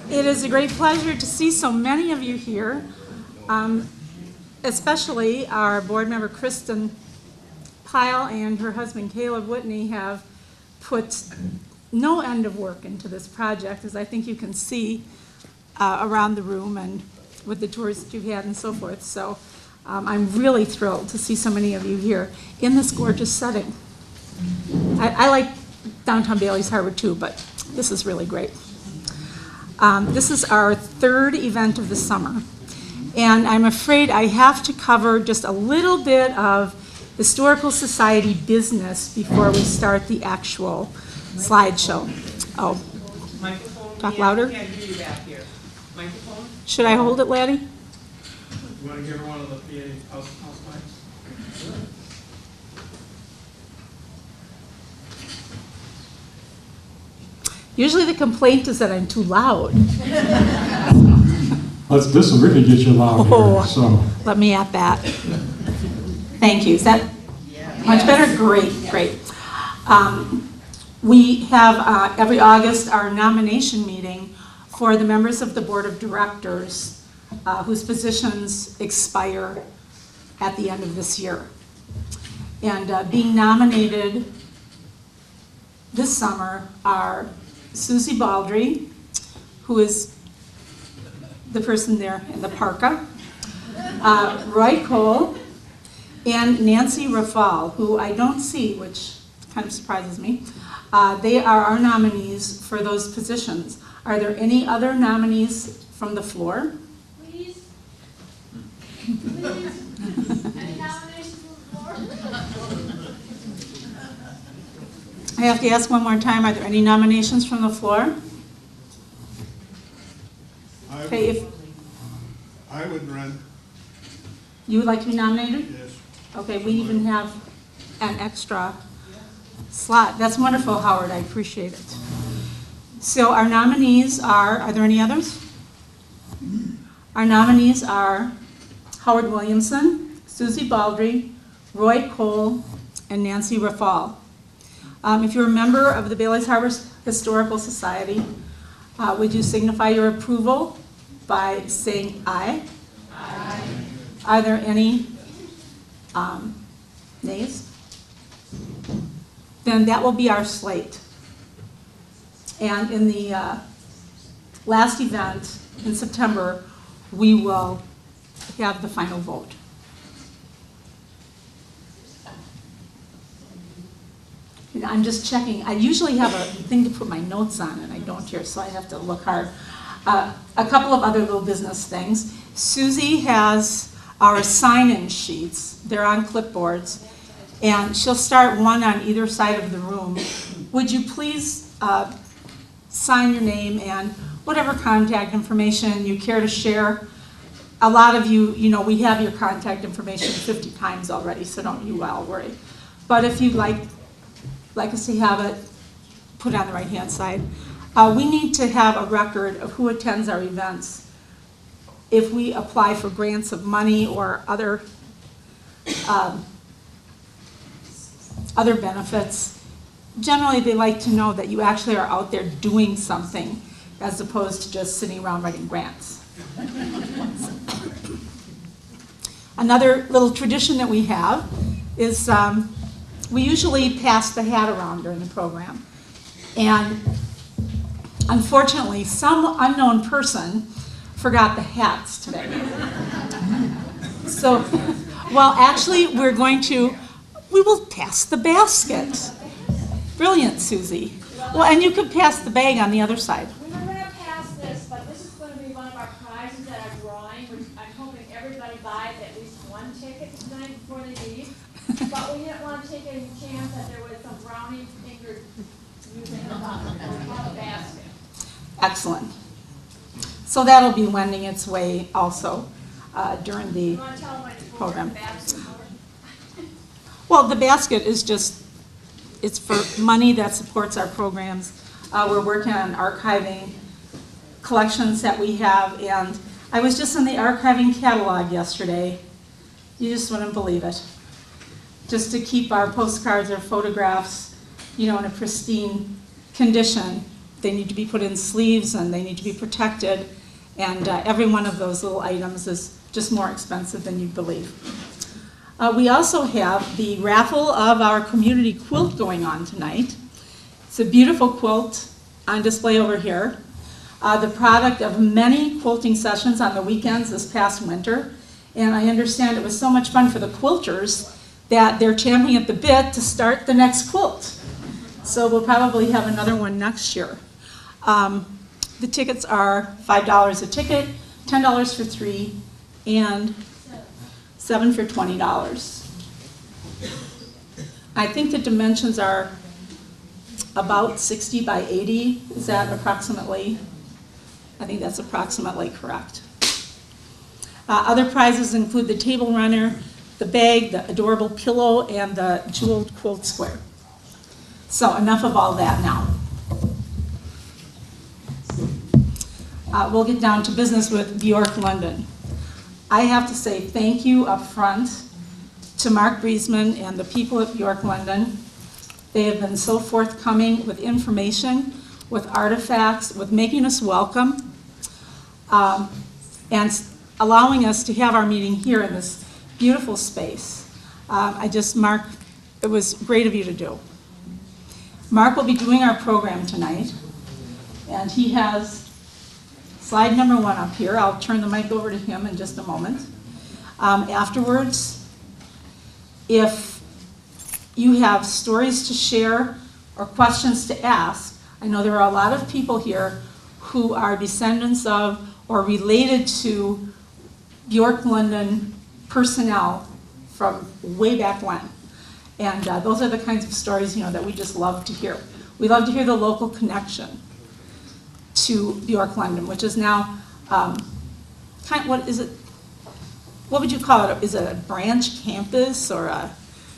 It is a great pleasure to see so many of you here, especially our board member Kristen Pyle and her husband Caleb Whitney have put no end of work into this project, as I think you can see around the room and with the tours that you've had and so forth. So I'm really thrilled to see so many of you here in this gorgeous setting. I like downtown Bailey's Harbor too, but this is really great. This is our third event of the summer, and I'm afraid I have to cover just a little bit of Historical Society business before we start the actual slideshow. Oh, Microphone. Talk louder. Can't hear you back here. Microphone. Should I hold it, Laddie? You want to give her one of the PA house mics? Usually the complaint is that I'm too loud. This will really get you loud here, so. Let me at that. Thank you. Is that much better? Great, great. We have every August our nomination meeting for the members of the Board of Directors whose positions expire at the end of this year. And being nominated this summer are Susie Baldry, who is the person there in the parka, Roy Cole, and Nancy Rafal, who I don't see, which kind of surprises me. They are our nominees for those positions. Are there any other nominees from the floor? Please. Please. Any nominations from the floor? I have to ask one more time, are there any nominations from the floor? Okay, if I would run. you would like to be nominated? Yes. Okay, we even have an extra slot. That's wonderful, Howard, I appreciate it. So our nominees are there any others? Our nominees are Howard Williamson, Susie Baldry, Roy Cole, and Nancy Rafal. If you're a member of the Bailey's Harbor Historical Society, would you signify your approval by saying aye? Aye. Are there any nays? Then that will be our slate. And in the last event in September, we will have the final vote. And I'm just checking. I usually have a thing to put my notes on, and I don't here, so I have to look hard. A couple of other little business things. Susie has our sign-in sheets. They're on clipboards, and she'll start one on either side of the room. Would you please sign your name and whatever contact information you care to share? A lot of you, we have your contact information 50 times already, so don't you worry. But if you'd like us to have it, put it on the right-hand side. We need to have a record of who attends our events. If we apply for grants of money or other benefits, generally they like to know that you actually are out there doing something as opposed to just sitting around writing grants. Another little tradition that we have is we usually pass the hat around during the program. And Unfortunately, some unknown person forgot the hats today. So, well, actually, we will pass the basket. Brilliant, Susie. Well, and you could pass the bag on the other side. We were gonna pass this, but this is gonna be one of our prizes that are drawing, which I'm hoping everybody buys at least one ticket tonight before they leave. But we didn't wanna take any chance that there was some brownie fingered using the basket. Excellent. So that'll be wending its way also during the You wanna tell them what it's for, program. the basket for? Well, the basket is just, it's for money that supports our programs. We're working on archiving collections that we have, and I was just in the archiving catalog yesterday. You just wouldn't believe it. Just to keep our postcards or photographs, in a pristine condition. They need to be put in sleeves and they need to be protected, and every one of those little items is just more expensive than you'd believe. We also have the raffle of our community quilt going on tonight. It's a beautiful quilt on display over here. The product of many quilting sessions on the weekends this past winter. And I understand it was so much fun for the quilters that they're champing at the bit to start the next quilt. So we'll probably have another one next year. The tickets are $5 a ticket, $10 for 3, and 7 for $20. I think the dimensions are about 60 by 80. Is that approximately? I think that's approximately correct. Other prizes include the table runner, the bag, the adorable pillow, and the jeweled quilt square. So enough of all that now. We'll get down to business with Bjorklunden. I have to say thank you up front to Mark Briesman and the people at Bjorklunden. They have been so forthcoming with information, with artifacts, with making us welcome, and allowing us to have our meeting here in this beautiful space. Mark, it was great of you to do. Mark will be doing our program tonight, and he has slide number 1 up here. I'll turn the mic over to him in just a moment. Afterwards, if you have stories to share or questions to ask, I know there are a lot of people here who are descendants of or related to Bjorklunden personnel from way back when. And those are the kinds of stories, that we just love to hear. We love to hear the local connection to Bjorklunden, which is now, what is it? What would you call it? Is it a branch campus or a?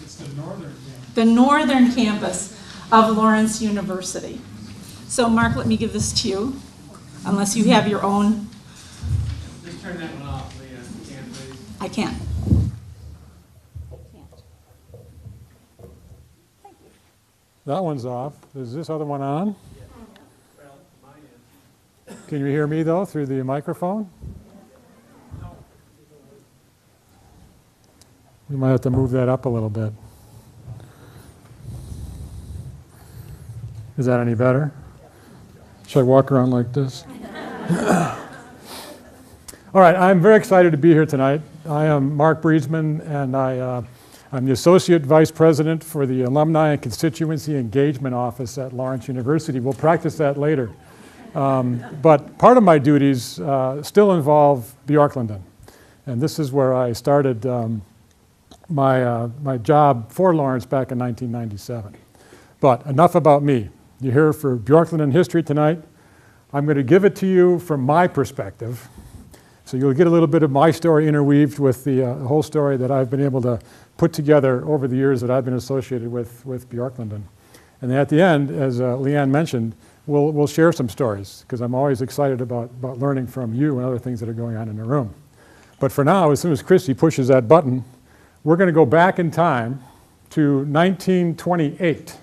It's the northern campus. The northern campus of Lawrence University. So Mark, let me give this to you, unless you have your own. Just turn that one off, Leah, if you can, please. I can't. That one's off. Is this other one on? Well, mine is. Can you hear me, though, through the microphone? We might have to move that up a little bit. Is that any better? Should I walk around like this? All right, I'm very excited to be here tonight. I am Mark Briesman, and I'm the Associate Vice President for the Alumni and Constituency Engagement Office at Lawrence University. We'll practice that later. But part of my duties still involve Bjorklunden. And this is where I started my job for Lawrence back in 1997. But enough about me. You're here for Bjorklunden history tonight. I'm going to give it to you from my perspective. So you'll get a little bit of my story interweaved with the whole story that I've been able to put together over the years that I've been associated with Bjorklunden. And then at the end, as Leanne mentioned, we'll share some stories, because I'm always excited about learning from you and other things that are going on in the room. But for now, as soon as Christy pushes that button, we're going to go back in time to 1928.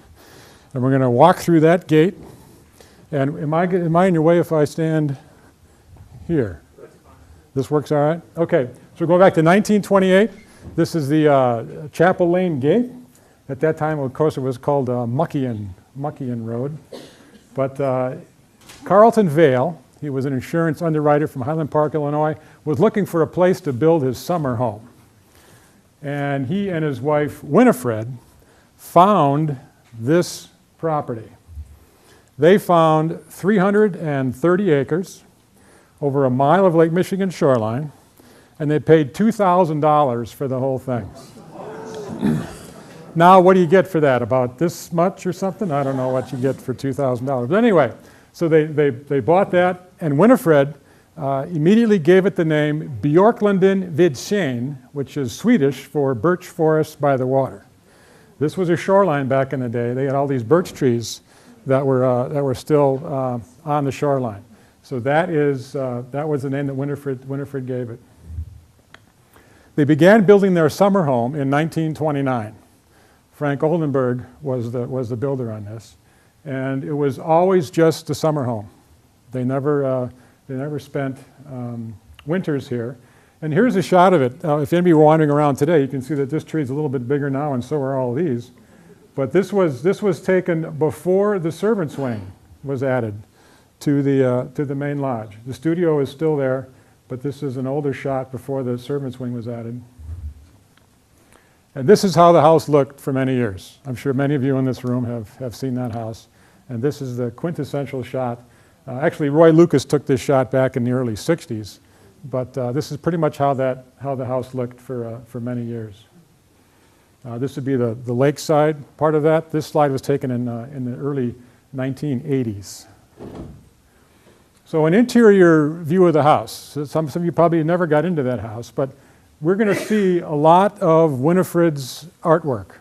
And we're going to walk through that gate. And am I in your way if I stand here? This works all right? Okay, so go back to 1928. This is the Chapel Lane Gate. At that time, of course, it was called Muckian Road. But Carlton Vale, he was an insurance underwriter from Highland Park, Illinois, was looking for a place to build his summer home. And he and his wife, Winifred, found this property. They found 330 acres over a mile of Lake Michigan shoreline, and they paid $2,000 for the whole thing. Now, what do you get for that? About this much or something? I don't know what you get for $2,000. But anyway, so they bought that, and Winifred immediately gave it the name Bjorklunden vid sjön, which is Swedish for birch forest by the water. This was a shoreline back in the day. They had all these birch trees that were still on the shoreline. So that was the name that Winifred gave it. They began building their summer home in 1929. Frank Oldenburg was the builder on this, and it was always just a summer home. They never spent winters here. And here's a shot of it. If anybody were wandering around today, you can see that this tree is a little bit bigger now, and so are all these. But this was taken before the servants' wing was added to the main lodge. The studio is still there, but this is an older shot before the servants' wing was added. And this is how the house looked for many years. I'm sure many of you in this room have seen that house. And this is the quintessential shot. Actually, Roy Lucas took this shot back in the early 60s, but this is pretty much how the house looked for many years. This would be the lakeside part of that. This slide was taken in the early 1980s. So an interior view of the house. Some of you probably never got into that house, but we're going to see a lot of Winifred's artwork.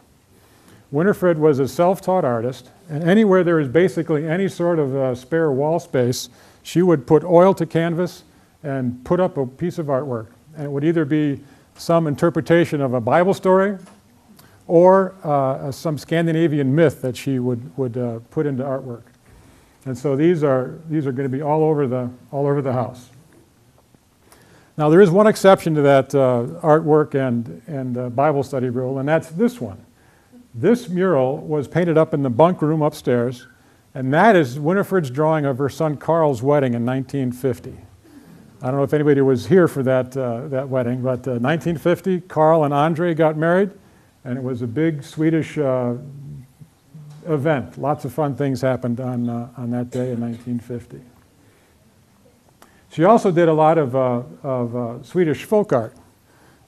Winifred was a self-taught artist, and anywhere there is basically any sort of spare wall space, she would put oil to canvas and put up a piece of artwork. And it would either be some interpretation of a Bible story or some Scandinavian myth that she would put into artwork. And so these are going to be all over the house. Now there is one exception to that artwork and Bible study rule, and that's this one. This mural was painted up in the bunk room upstairs, and that is Winifred's drawing of her son Carl's wedding in 1950. I don't know if anybody was here for that wedding, but 1950, Carl and Andre got married, and it was a big Swedish event. Lots of fun things happened on that day in 1950. She also did a lot of Swedish folk art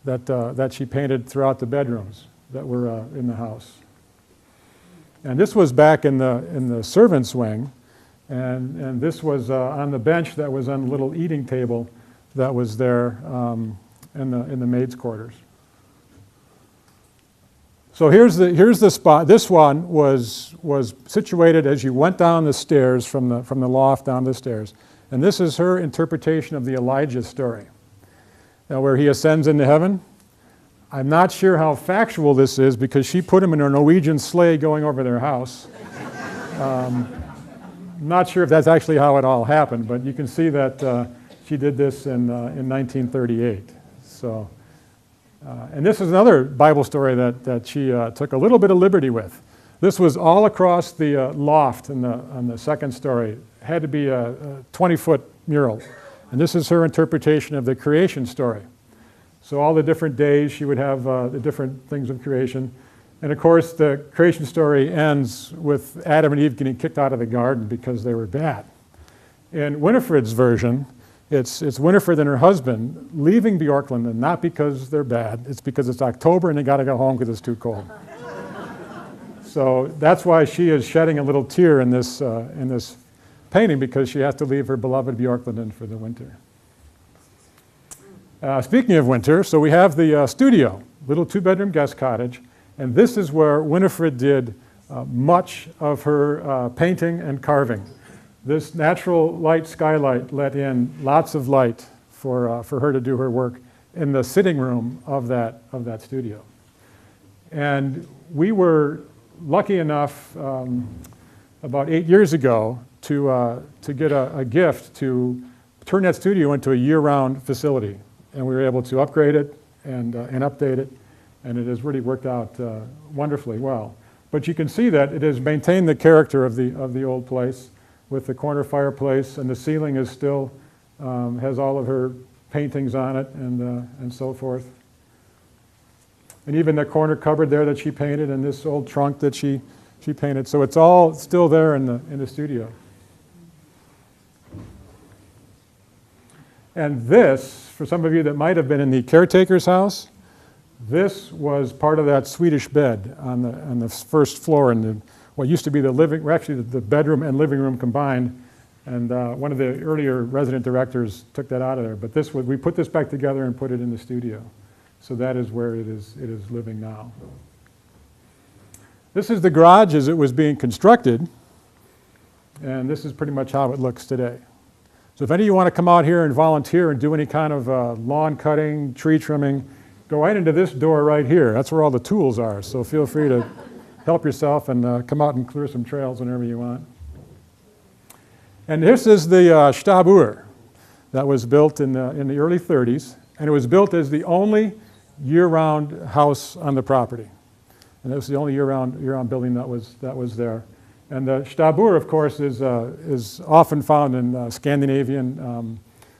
that she painted throughout the bedrooms that were in the house. And this was back in the servants' wing, and this was on the bench that was on the little eating table that was there in the maids' quarters. So here's the spot. This one was situated as you went down the stairs from the loft down the stairs. And this is her interpretation of the Elijah story. Now, where he ascends into heaven. I'm not sure how factual this is because she put him in a Norwegian sleigh going over their house. Not sure if that's actually how it all happened, but you can see that she did this in 1938. So, and this is another Bible story that she took a little bit of liberty with. This was all across the loft on the second story. It had to be a 20-foot mural. And this is her interpretation of the creation story. So all the different days, she would have the different things of creation. And of course, the creation story ends with Adam and Eve getting kicked out of the garden because they were bad. In Winifred's version, it's Winifred and her husband leaving Bjorklunden, not because they're bad, it's because it's October and they got to go home because it's too cold. So that's why she is shedding a little tear in this painting, because she has to leave her beloved Bjorklunden for the winter. Speaking of winter, so we have the studio, little two-bedroom guest cottage, and this is where Winifred did much of her painting and carving. This natural light skylight let in lots of light for her to do her work in the sitting room of that studio. And we were lucky enough about 8 years ago to get a gift to turn that studio into a year-round facility. And we were able to upgrade it and update it, and it has really worked out wonderfully well. But you can see that it has maintained the character of the old place. with the corner fireplace, and the ceiling is still, has all of her paintings on it and so forth. And even the corner cupboard there that she painted, and this old trunk that she painted. So it's all still there in the studio. And this, for some of you that might have been in the caretaker's house, this was part of that Swedish bed on the first floor in what used to be the living, or actually the bedroom and living room combined. And one of the earlier resident directors took that out of there. But we put this back together and put it in the studio. So that is where it is living now. This is the garage as it was being constructed. And this is pretty much how it looks today. So if any of you want to come out here and volunteer and do any kind of lawn cutting, tree trimming, go right into this door right here. That's where all the tools are. So feel free to help yourself and come out and clear some trails whenever you want. And this is the Stabur that was built in the early 30s. And it was built as the only year-round house on the property. And it was the only year-round building that was there. And the Stabur, of course, is often found in Scandinavian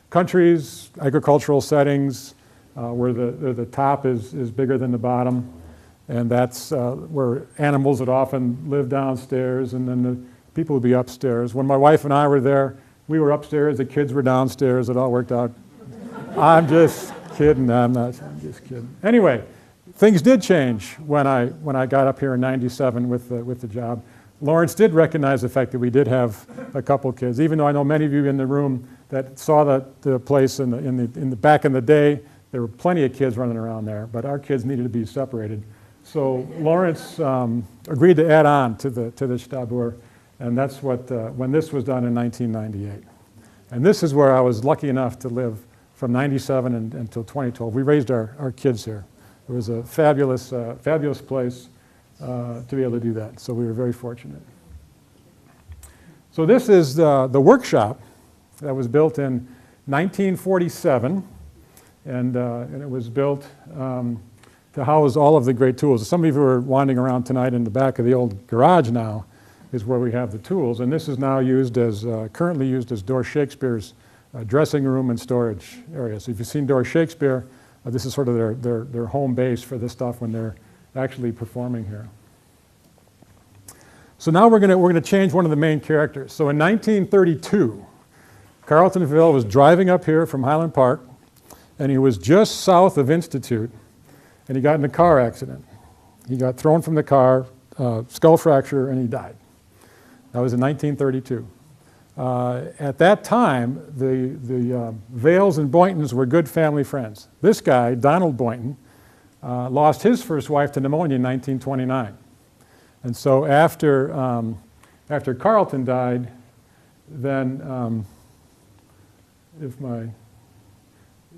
countries, agricultural settings, where the top is bigger than the bottom. And that's where animals would often live downstairs, and then the people would be upstairs. When my wife and I were there, we were upstairs, the kids were downstairs. It all worked out. I'm just kidding. I'm just kidding. Anyway, things did change when I got up here in '97 with the job. Lawrence did recognize the fact that we did have a couple kids, even though I know many of you in the room that saw the place in the back in the day. There were plenty of kids running around there, but our kids needed to be separated. So Lawrence agreed to add on to the Stabur, and that's what when this was done in 1998. And this is where I was lucky enough to live from '97 until 2012. We raised our kids here. It was a fabulous place. To be able to do that. So we were very fortunate. So this is the workshop that was built in 1947, and it was built to house all of the great tools. Some of you who are wandering around tonight in the back of the old garage now is where we have the tools, and this is now currently used as Door Shakespeare's dressing room and storage area. So if you've seen Door Shakespeare, this is sort of their home base for this stuff when they're actually performing here. So now we're going to change one of the main characters. So in 1932, Carlton Ville was driving up here from Highland Park, and he was just south of Institute, and he got in a car accident. He got thrown from the car, skull fracture, and he died. That was in 1932. At that time, the Vales and Boyntons were good family friends. This guy, Donald Boynton, lost his first wife to pneumonia in 1929. And so after Carlton died, then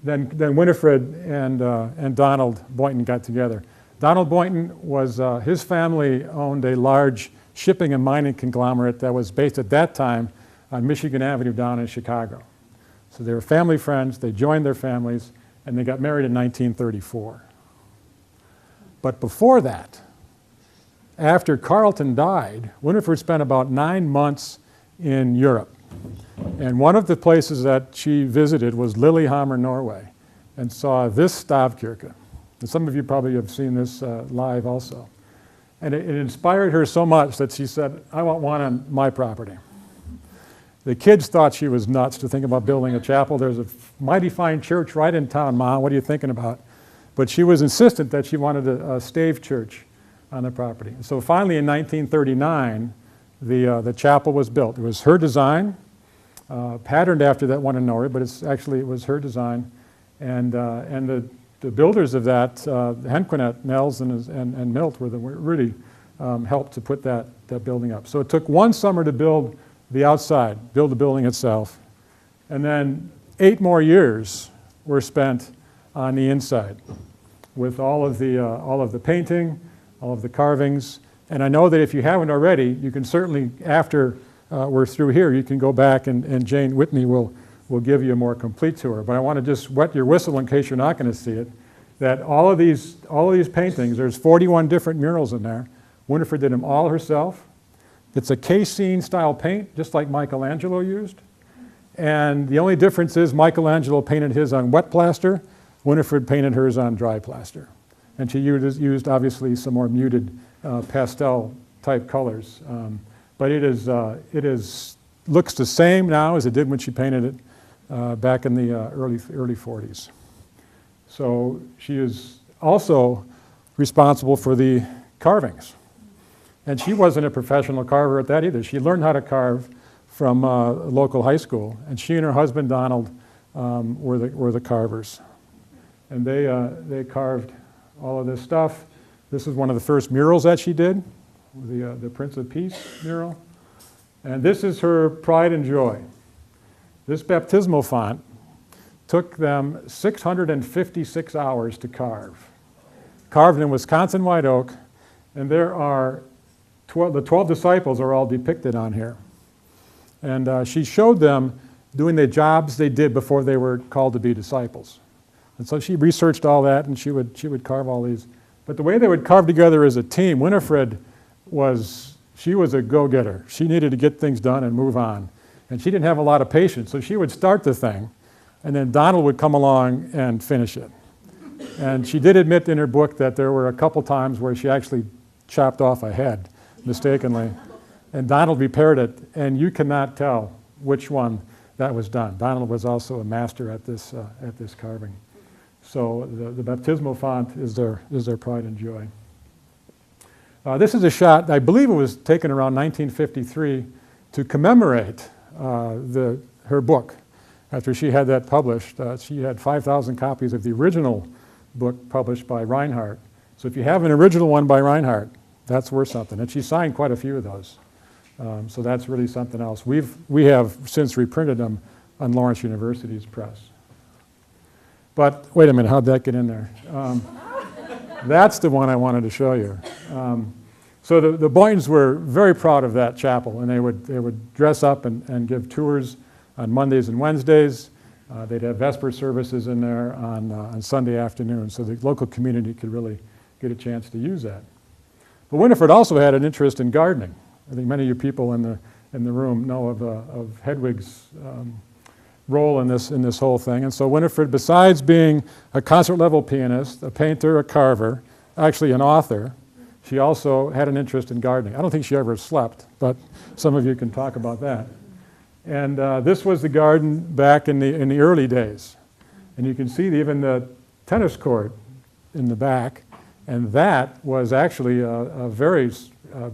then Winifred and Donald Boynton got together. Donald Boynton was his family owned a large shipping and mining conglomerate that was based at that time on Michigan Avenue down in Chicago. So they were family friends. They joined their families, and they got married in 1934. But before that, after Carlton died, Winifred spent about 9 months in Europe. And one of the places that she visited was Lillehammer, Norway, and saw this stavkirke. And some of you probably have seen this live also. And it inspired her so much that she said, I want one on my property. The kids thought she was nuts to think about building a chapel. There's a mighty fine church right in town, Ma. What are you thinking about? But she was insistent that she wanted a stave church on the property. So finally in 1939, the chapel was built. It was her design, patterned after that one in Norway, but it was her design. And the builders of that, Henquinet, Nels, and Milt, were really helped to put that building up. So it took one summer to build the outside, build the building itself. And then 8 more years were spent on the inside with all of the painting, all of the carvings. And I know that if you haven't already, you can certainly, after we're through here, you can go back and Jane Whitney will give you a more complete tour. But I want to just wet your whistle in case you're not going to see it, that all of these paintings, there's 41 different murals in there. Winifred did them all herself. It's a casein style paint, just like Michelangelo used. And the only difference is Michelangelo painted his on wet plaster, Winifred painted hers on dry plaster. And she used obviously some more muted pastel type colors. But looks the same now as it did when she painted it back in the early 40s. So she is also responsible for the carvings. And she wasn't a professional carver at that either. She learned how to carve from a local high school, and she and her husband Donald were the carvers. And they carved all of this stuff. This is one of the first murals that she did, the Prince of Peace mural. And this is her pride and joy. This baptismal font took them 656 hours to carve. Carved in Wisconsin white oak, and there are the 12 disciples are all depicted on here. And she showed them doing the jobs they did before they were called to be disciples. And so she researched all that, and she would carve all these. But the way they would carve together as a team, Winifred was a go-getter. She needed to get things done and move on. And she didn't have a lot of patience, so she would start the thing, and then Donald would come along and finish it. And she did admit in her book that there were a couple times where she actually chopped off a head mistakenly. And Donald repaired it, and you cannot tell which one that was done. Donald was also a master at this carving. So the baptismal font is their pride and joy. This is a shot, I believe it was taken around 1953 to commemorate her book. After she had that published, she had 5,000 copies of the original book published by Reinhardt. So if you have an original one by Reinhardt, that's worth something. And she signed quite a few of those. So that's really something else. We have since reprinted them on Lawrence University's press. But wait a minute, how'd that get in there? That's the one I wanted to show you. So the Boyntons were very proud of that chapel, and they would dress up and give tours on Mondays and Wednesdays. They'd have Vesper services in there on Sunday afternoon, so the local community could really get a chance to use that. But Winifred also had an interest in gardening. I think many of you people in the room know of Hedwig's role in this whole thing. And so Winifred, besides being a concert-level pianist, a painter, a carver, actually an author, she also had an interest in gardening. I don't think she ever slept, but some of you can talk about that. And this was the garden back in the early days. And you can see even the tennis court in the back. And that was actually a very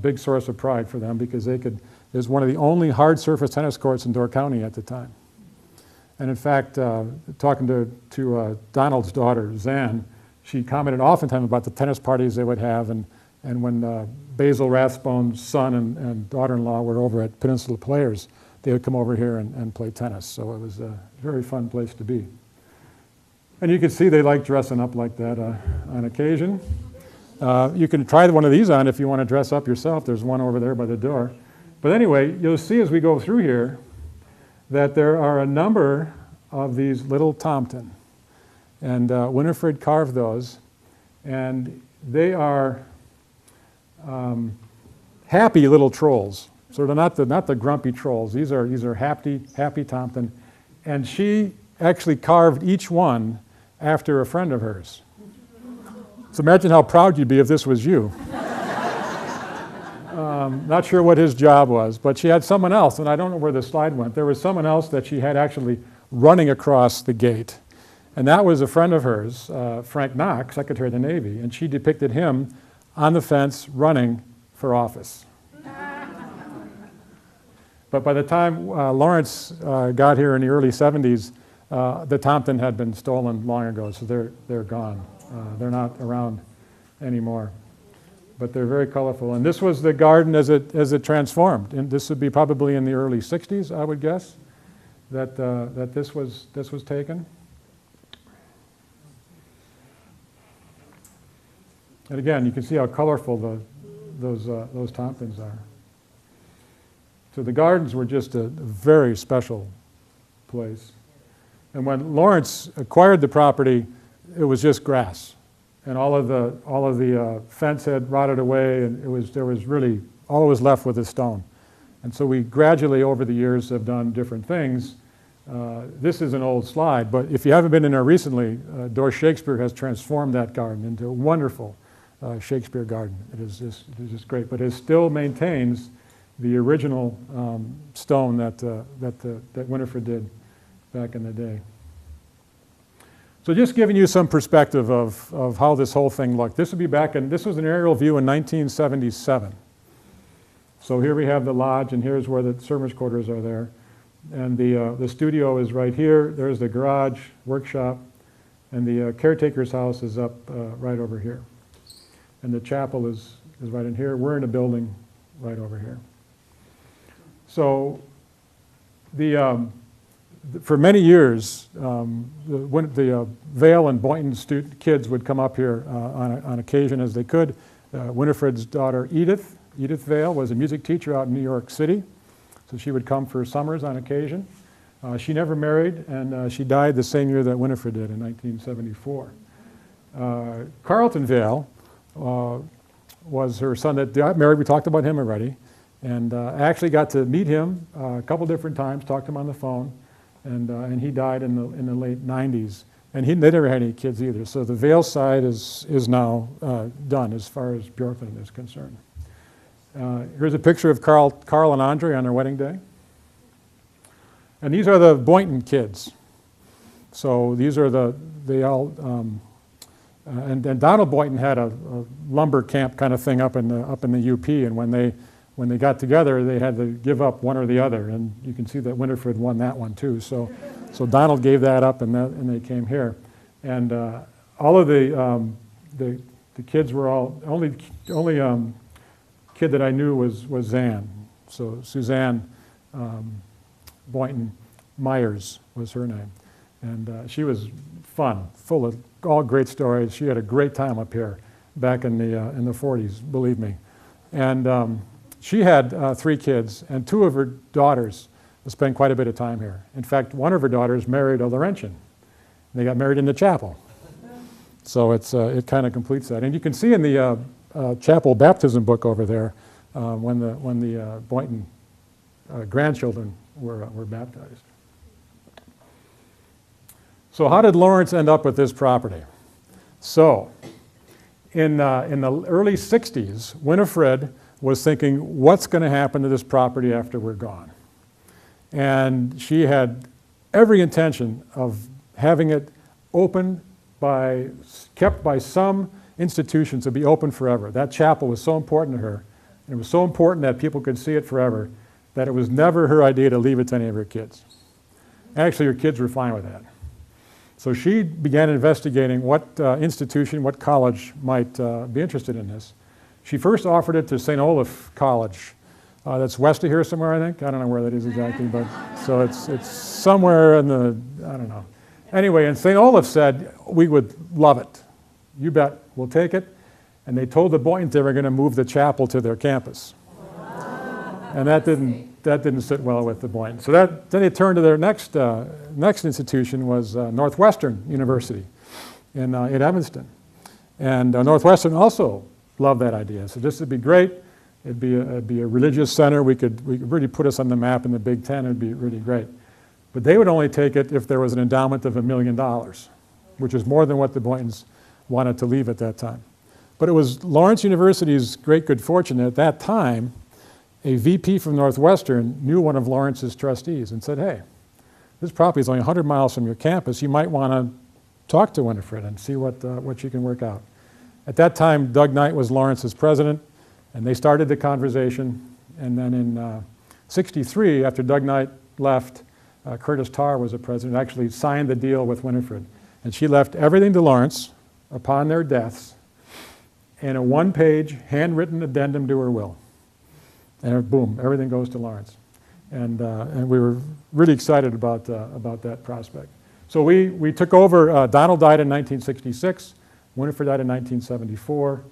big source of pride for them, because it was one of the only hard surface tennis courts in Door County at the time. And in fact, talking to Donald's daughter, Zan, she commented oftentimes about the tennis parties they would have, and when Basil Rathbone's son and daughter-in-law were over at Peninsula Players, they would come over here and play tennis. So it was a very fun place to be. And you can see they like dressing up like that on occasion. You can try one of these on if you want to dress up yourself. There's one over there by the door. But anyway, you'll see as we go through here that there are a number of these little Tomten. And Winifred carved those. And they are happy little trolls. So they're not the grumpy trolls. These are happy Tomten. And she actually carved each one after a friend of hers. So imagine how proud you'd be if this was you. Not sure what his job was, but she had someone else, and I don't know where the slide went. There was someone else that she had actually running across the gate. And that was a friend of hers, Frank Knox, Secretary of the Navy, and she depicted him on the fence running for office. But by the time Lawrence got here in the early 70s, the Tomten had been stolen long ago, so they're gone. They're not around anymore. But they're very colorful. And this was the garden as it transformed. And this would be probably in the early 60s, I would guess, that this was taken. And again, you can see how colorful those Tomtens are. So the gardens were just a very special place. And when Lawrence acquired the property, it was just grass, and all of the fence had rotted away, and there was really all that was left was this stone. And so we gradually, over the years, have done different things. This is an old slide, but if you haven't been in there recently, Doris Shakespeare has transformed that garden into a wonderful Shakespeare garden. It is just great, but it still maintains the original stone that Winifred did back in the day. So just giving you some perspective of how this whole thing looked. This would be this was an aerial view in 1977. So here we have the lodge, and here's where the servants' quarters are there. And the studio is right here. There's the garage, workshop, and the caretaker's house is up right over here. And the chapel is right in here. We're in a building right over here. So for many years, the Vail and Boynton kids would come up here on occasion as they could. Winifred's daughter Edith Vail was a music teacher out in New York City. So she would come for summers on occasion. She never married, and she died the same year that Winifred did in 1974. Carlton Vail was her son that got married. We talked about him already. And I actually got to meet him a couple different times, talked to him on the phone, and he died in the late 90s. And they never had any kids either. So the Vail side is now done as far as Bjorklunden is concerned. Here's a picture of Carl and Andre on their wedding day. And these are the Boynton kids. So these are and Donald Boynton had a lumber camp kind of thing up in the UP, and when they got together, they had to give up one or the other, and you can see that Winifred won that one too. So Donald gave that up, and they came here, and all of the kids were all only kid that I knew was Zan. So Suzanne Boynton Myers was her name. And she was fun, full of all great stories. She had a great time up here back in the 40s, believe me. And she had 3 kids, and 2 of her daughters spent quite a bit of time here. In fact, one of her daughters married a Laurentian. They got married in the chapel. So it kind of completes that. And you can see in the chapel baptism book over there when the Boynton grandchildren were baptized. So how did Lawrence end up with this property? So in the early 60s, Winifred was thinking, what's going to happen to this property after we're gone? And she had every intention of having it kept by some institution to be open forever. That chapel was so important to her, and it was so important that people could see it forever, that it was never her idea to leave it to any of her kids. Actually, her kids were fine with that. So she began investigating what institution, what college might be interested in this. She first offered it to St. Olaf College. That's west of here somewhere, I think. I don't know where that is exactly, but so it's somewhere in the, I don't know. Anyway, and St. Olaf said, we would love it. You bet, we'll take it. And they told the Boyntons they were going to move the chapel to their campus. And that didn't sit well with the Boyntons. So then they turned to their next institution was Northwestern University in Evanston. And Northwestern also loved that idea. So this would be great. It'd be a religious center. We could really put us on the map in the Big Ten. It'd be really great. But they would only take it if there was an endowment of $1 million, which is more than what the Boyntons wanted to leave at that time. But it was Lawrence University's great good fortune that at that time, a VP from Northwestern knew one of Lawrence's trustees and said, hey, this property is only 100 miles from your campus. You might want to talk to Winifred and see what you can work out. At that time, Doug Knight was Lawrence's president, and they started the conversation. And then in '63, after Doug Knight left, Curtis Tarr was the president, actually signed the deal with Winifred. And she left everything to Lawrence upon their deaths and a one-page handwritten addendum to her will. And boom, everything goes to Lawrence. And we were really excited about that prospect. So we took over. Donald died in 1966. Winifred died in 1974.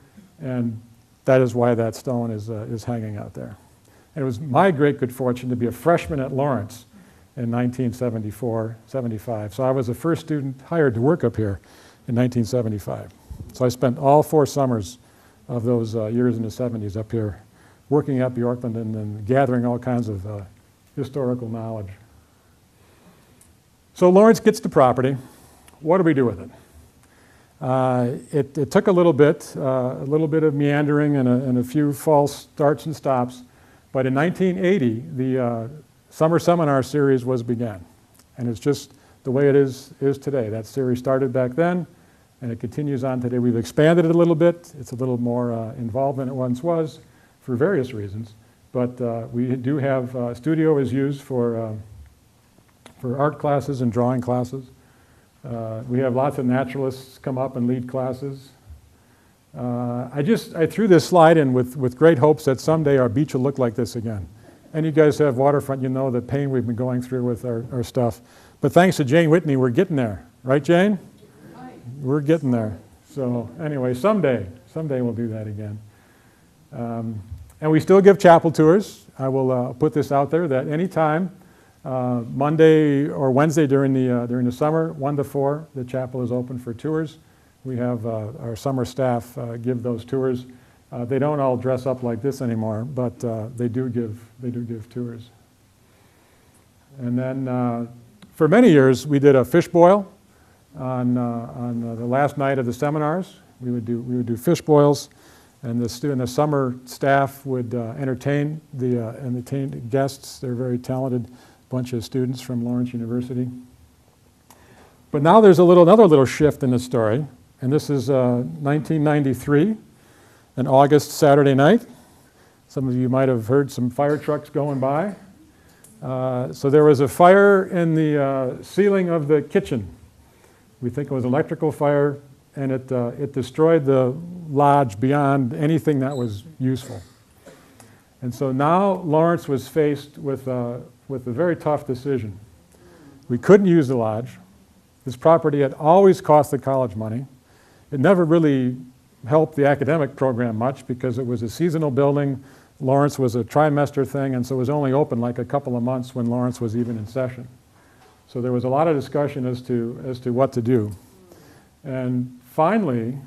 And that is why that stone is hanging out there. And it was my great good fortune to be a freshman at Lawrence in 1974, 75. So I was the first student hired to work up here in 1975. So I spent all 4 summers of those years in the 70s up here working at Bjorklunden and gathering all kinds of historical knowledge. So Lawrence gets the property. What do we do with it? It took a little bit of meandering and a few false starts and stops, but in 1980, the Summer Seminar Series was began, and it's just the way it is today. That series started back then, and it continues on today. We've expanded it a little bit. It's a little more involved than it once was for various reasons, but we do have, studio is used for art classes and drawing classes. We have lots of naturalists come up and lead classes. I threw this slide in with great hopes that someday our beach will look like this again. And you guys have waterfront, you know the pain we've been going through with our stuff. But thanks to Jane Whitney, we're getting there. Right, Jane? Right. We're getting there. So anyway, someday we'll do that again. And we still give chapel tours. I will put this out there that anytime, Monday or Wednesday during the summer, 1 to 4, the chapel is open for tours. We have our summer staff give those tours. They don't all dress up like this anymore, but they do give tours. And then for many years we did a fish boil on the last night of the seminars. We would do fish boils, and the summer staff would entertain the guests. They're very talented bunch of students from Lawrence University. But now there's another little shift in the story, and this is 1993, an August Saturday night. Some of you might have heard some fire trucks going by. So there was a fire in the ceiling of the kitchen. We think it was an electrical fire, and it destroyed the lodge beyond anything that was useful. And so now Lawrence was faced with a very tough decision. We couldn't use the lodge. This property had always cost the college money. It never really helped the academic program much because it was a seasonal building. Lawrence was a trimester thing, and so it was only open like a couple of months when Lawrence was even in session. So there was a lot of discussion as to what to do. And finally,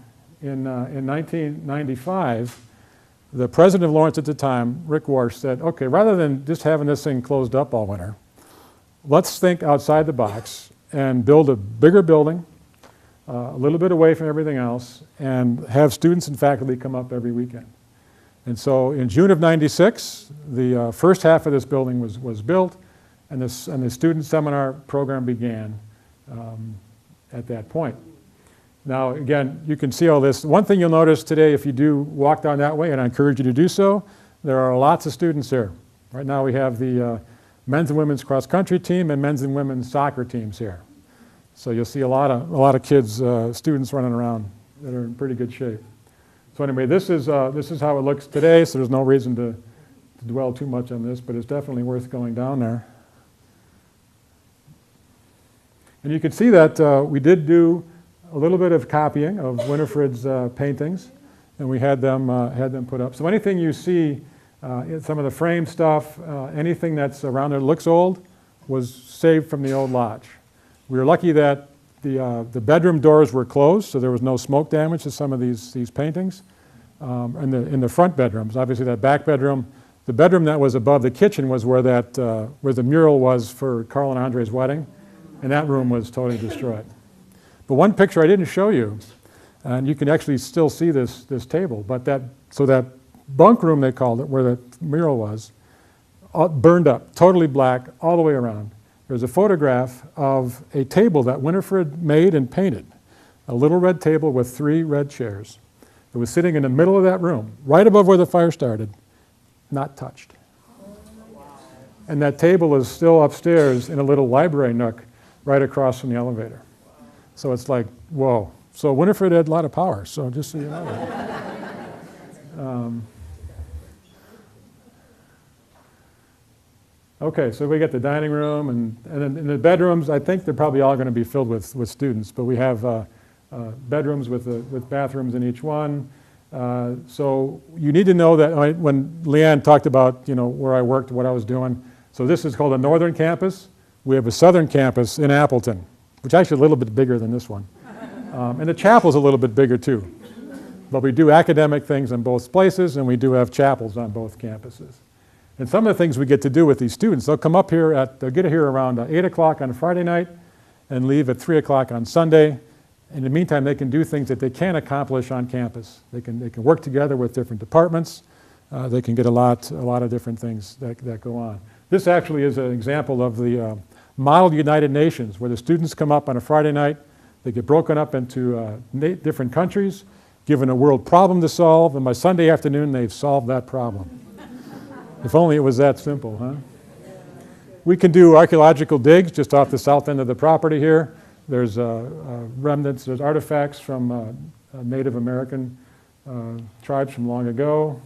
in 1995, the president of Lawrence at the time, Rick Warsh, said, okay, rather than just having this thing closed up all winter, let's think outside the box and build a bigger building, a little bit away from everything else, and have students and faculty come up every weekend. And so in June of '96, the first half of this building was built, and the student seminar program began at that point. Now, again, you can see all this. One thing you'll notice today, if you do walk down that way, and I encourage you to do so, there are lots of students here. Right now we have the men's and women's cross-country team and men's and women's soccer teams here. So you'll see a lot of kids, students running around that are in pretty good shape. So anyway, this is how it looks today, so there's no reason to dwell too much on this, but it's definitely worth going down there. And you can see that we did do a little bit of copying of Winifred's paintings, and we had them put up. So anything you see, some of the frame stuff, anything that's around there that looks old, was saved from the old lodge. We were lucky that the bedroom doors were closed, so there was no smoke damage to some of these paintings. In the front bedrooms, obviously that back bedroom, the bedroom that was above the kitchen was where the mural was for Carl and Andre's wedding, and that room was totally destroyed. But one picture I didn't show you, and you can actually still see this table, but that bunk room, they called it, where the mural was, burned up, totally black, all the way around. There's a photograph of a table that Winifred made and painted, a little red table with 3 red chairs. It was sitting in the middle of that room, right above where the fire started, not touched. And that table is still upstairs in a little library nook right across from the elevator. So it's like, whoa. So Winifred had a lot of power, so just so you know. Okay, so we get the dining room, and then in the bedrooms, I think they're probably all going to be filled with students, but we have bedrooms with bathrooms in each one. So you need to know that when Leanne talked about where I worked, what I was doing, so this is called a northern campus. We have a southern campus in Appleton, which is actually a little bit bigger than this one. And the chapel's a little bit bigger too. But we do academic things in both places, and we do have chapels on both campuses. And some of the things we get to do with these students, they'll come up here they'll get here around 8 o'clock on Friday night and leave at 3 o'clock on Sunday. In the meantime, they can do things that they can't accomplish on campus. They can work together with different departments. They can get a lot of different things that go on. This actually is an example of the Model United Nations, where the students come up on a Friday night. They get broken up into different countries, given a world problem to solve, and by Sunday afternoon, they've solved that problem. If only it was that simple, huh? We can do archaeological digs just off the south end of the property here. There's remnants, there's artifacts from Native American tribes from long ago.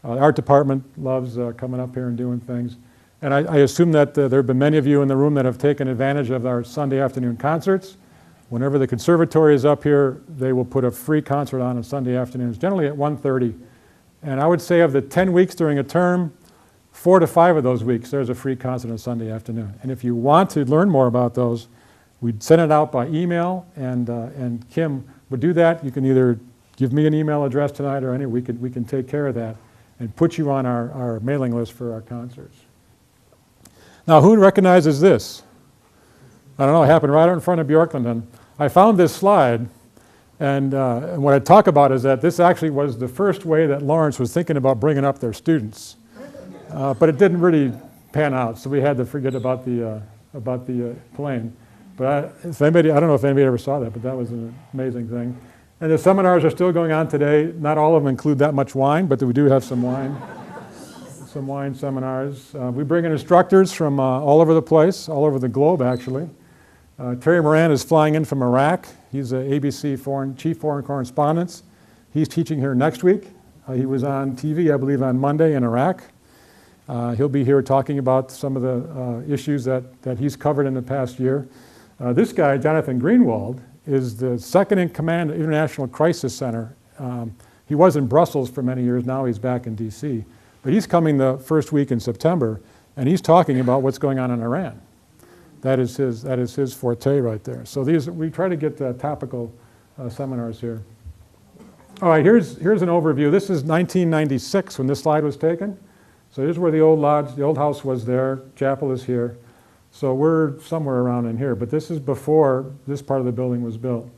The art department loves coming up here and doing things. And I assume that there have been many of you in the room that have taken advantage of our Sunday afternoon concerts. Whenever the conservatory is up here, they will put a free concert on Sunday afternoons, generally at 1:30. And I would say of the 10 weeks during a term, 4 to 5 of those weeks, there's a free concert on Sunday afternoon. And if you want to learn more about those, we'd send it out by email, and Kim would do that. You can either give me an email address tonight, or we can take care of that and put you on our mailing list for our concerts. Now, who recognizes this? I don't know, it happened right out in front of Bjorklunden. I found this slide, and what I talk about is that this actually was the first way that Lawrence was thinking about bringing up their students. But it didn't really pan out, so we had to forget about the plane. But I don't know if anybody ever saw that, but that was an amazing thing. And the seminars are still going on today. Not all of them include that much wine, but we do have some wine. Some wine seminars. We bring in instructors from all over the place, all over the globe actually. Terry Moran is flying in from Iraq. He's an ABC Chief Foreign Correspondent. He's teaching here next week. He was on TV, I believe, on Monday in Iraq. He'll be here talking about some of the issues that he's covered in the past year. This guy, Jonathan Greenwald, is the second in command of International Crisis Center. He was in Brussels for many years. Now he's back in DC. But he's coming the first week in September, and he's talking about what's going on in Iran. That is his forte right there. So we try to get topical seminars here. All right, here's an overview. This is 1996 when this slide was taken. So here's where the old lodge, the old house was there. Chapel is here. So we're somewhere around in here, but this is before this part of the building was built.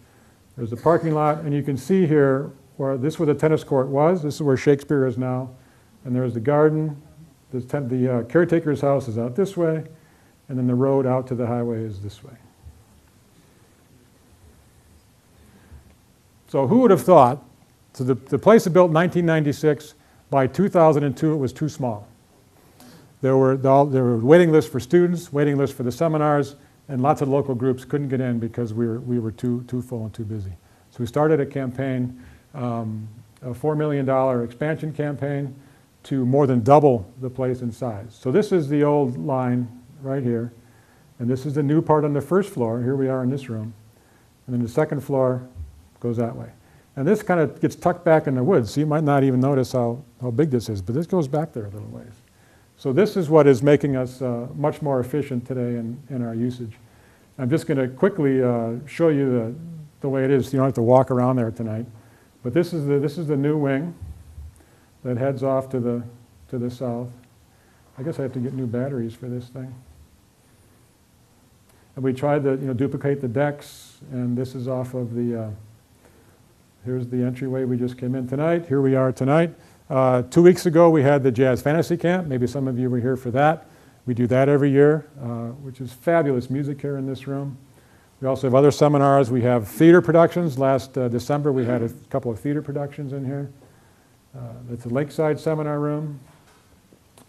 There's a parking lot, and you can see here where the tennis court was. This is where Shakespeare is now. And there's the garden. The caretaker's house is out this way, and then the road out to the highway is this way. So who would have thought, so the place was built in 1996, by 2002 it was too small. There were waiting lists for students, waiting lists for the seminars, and lots of local groups couldn't get in because we were too full and too busy. So we started a campaign, a $4 million expansion campaign, to more than double the place in size. So this is the old line right here, and this is the new part on the first floor. Here we are in this room, and then the second floor goes that way. And this kind of gets tucked back in the woods, so you might not even notice how big this is, but this goes back there a little ways. So this is what is making us much more efficient today in our usage. I'm just going to quickly show you the way it is. You don't have to walk around there tonight, but this is the new wing that heads off to the south. I guess I have to get new batteries for this thing. And we tried to duplicate the decks, and this is off of the, here's the entryway we just came in tonight. Here we are tonight. 2 weeks ago we had the Jazz Fantasy Camp. Maybe some of you were here for that. We do that every year, which is fabulous music here in this room. We also have other seminars. We have theater productions. Last December we had a couple of theater productions in here. That's a lakeside seminar room.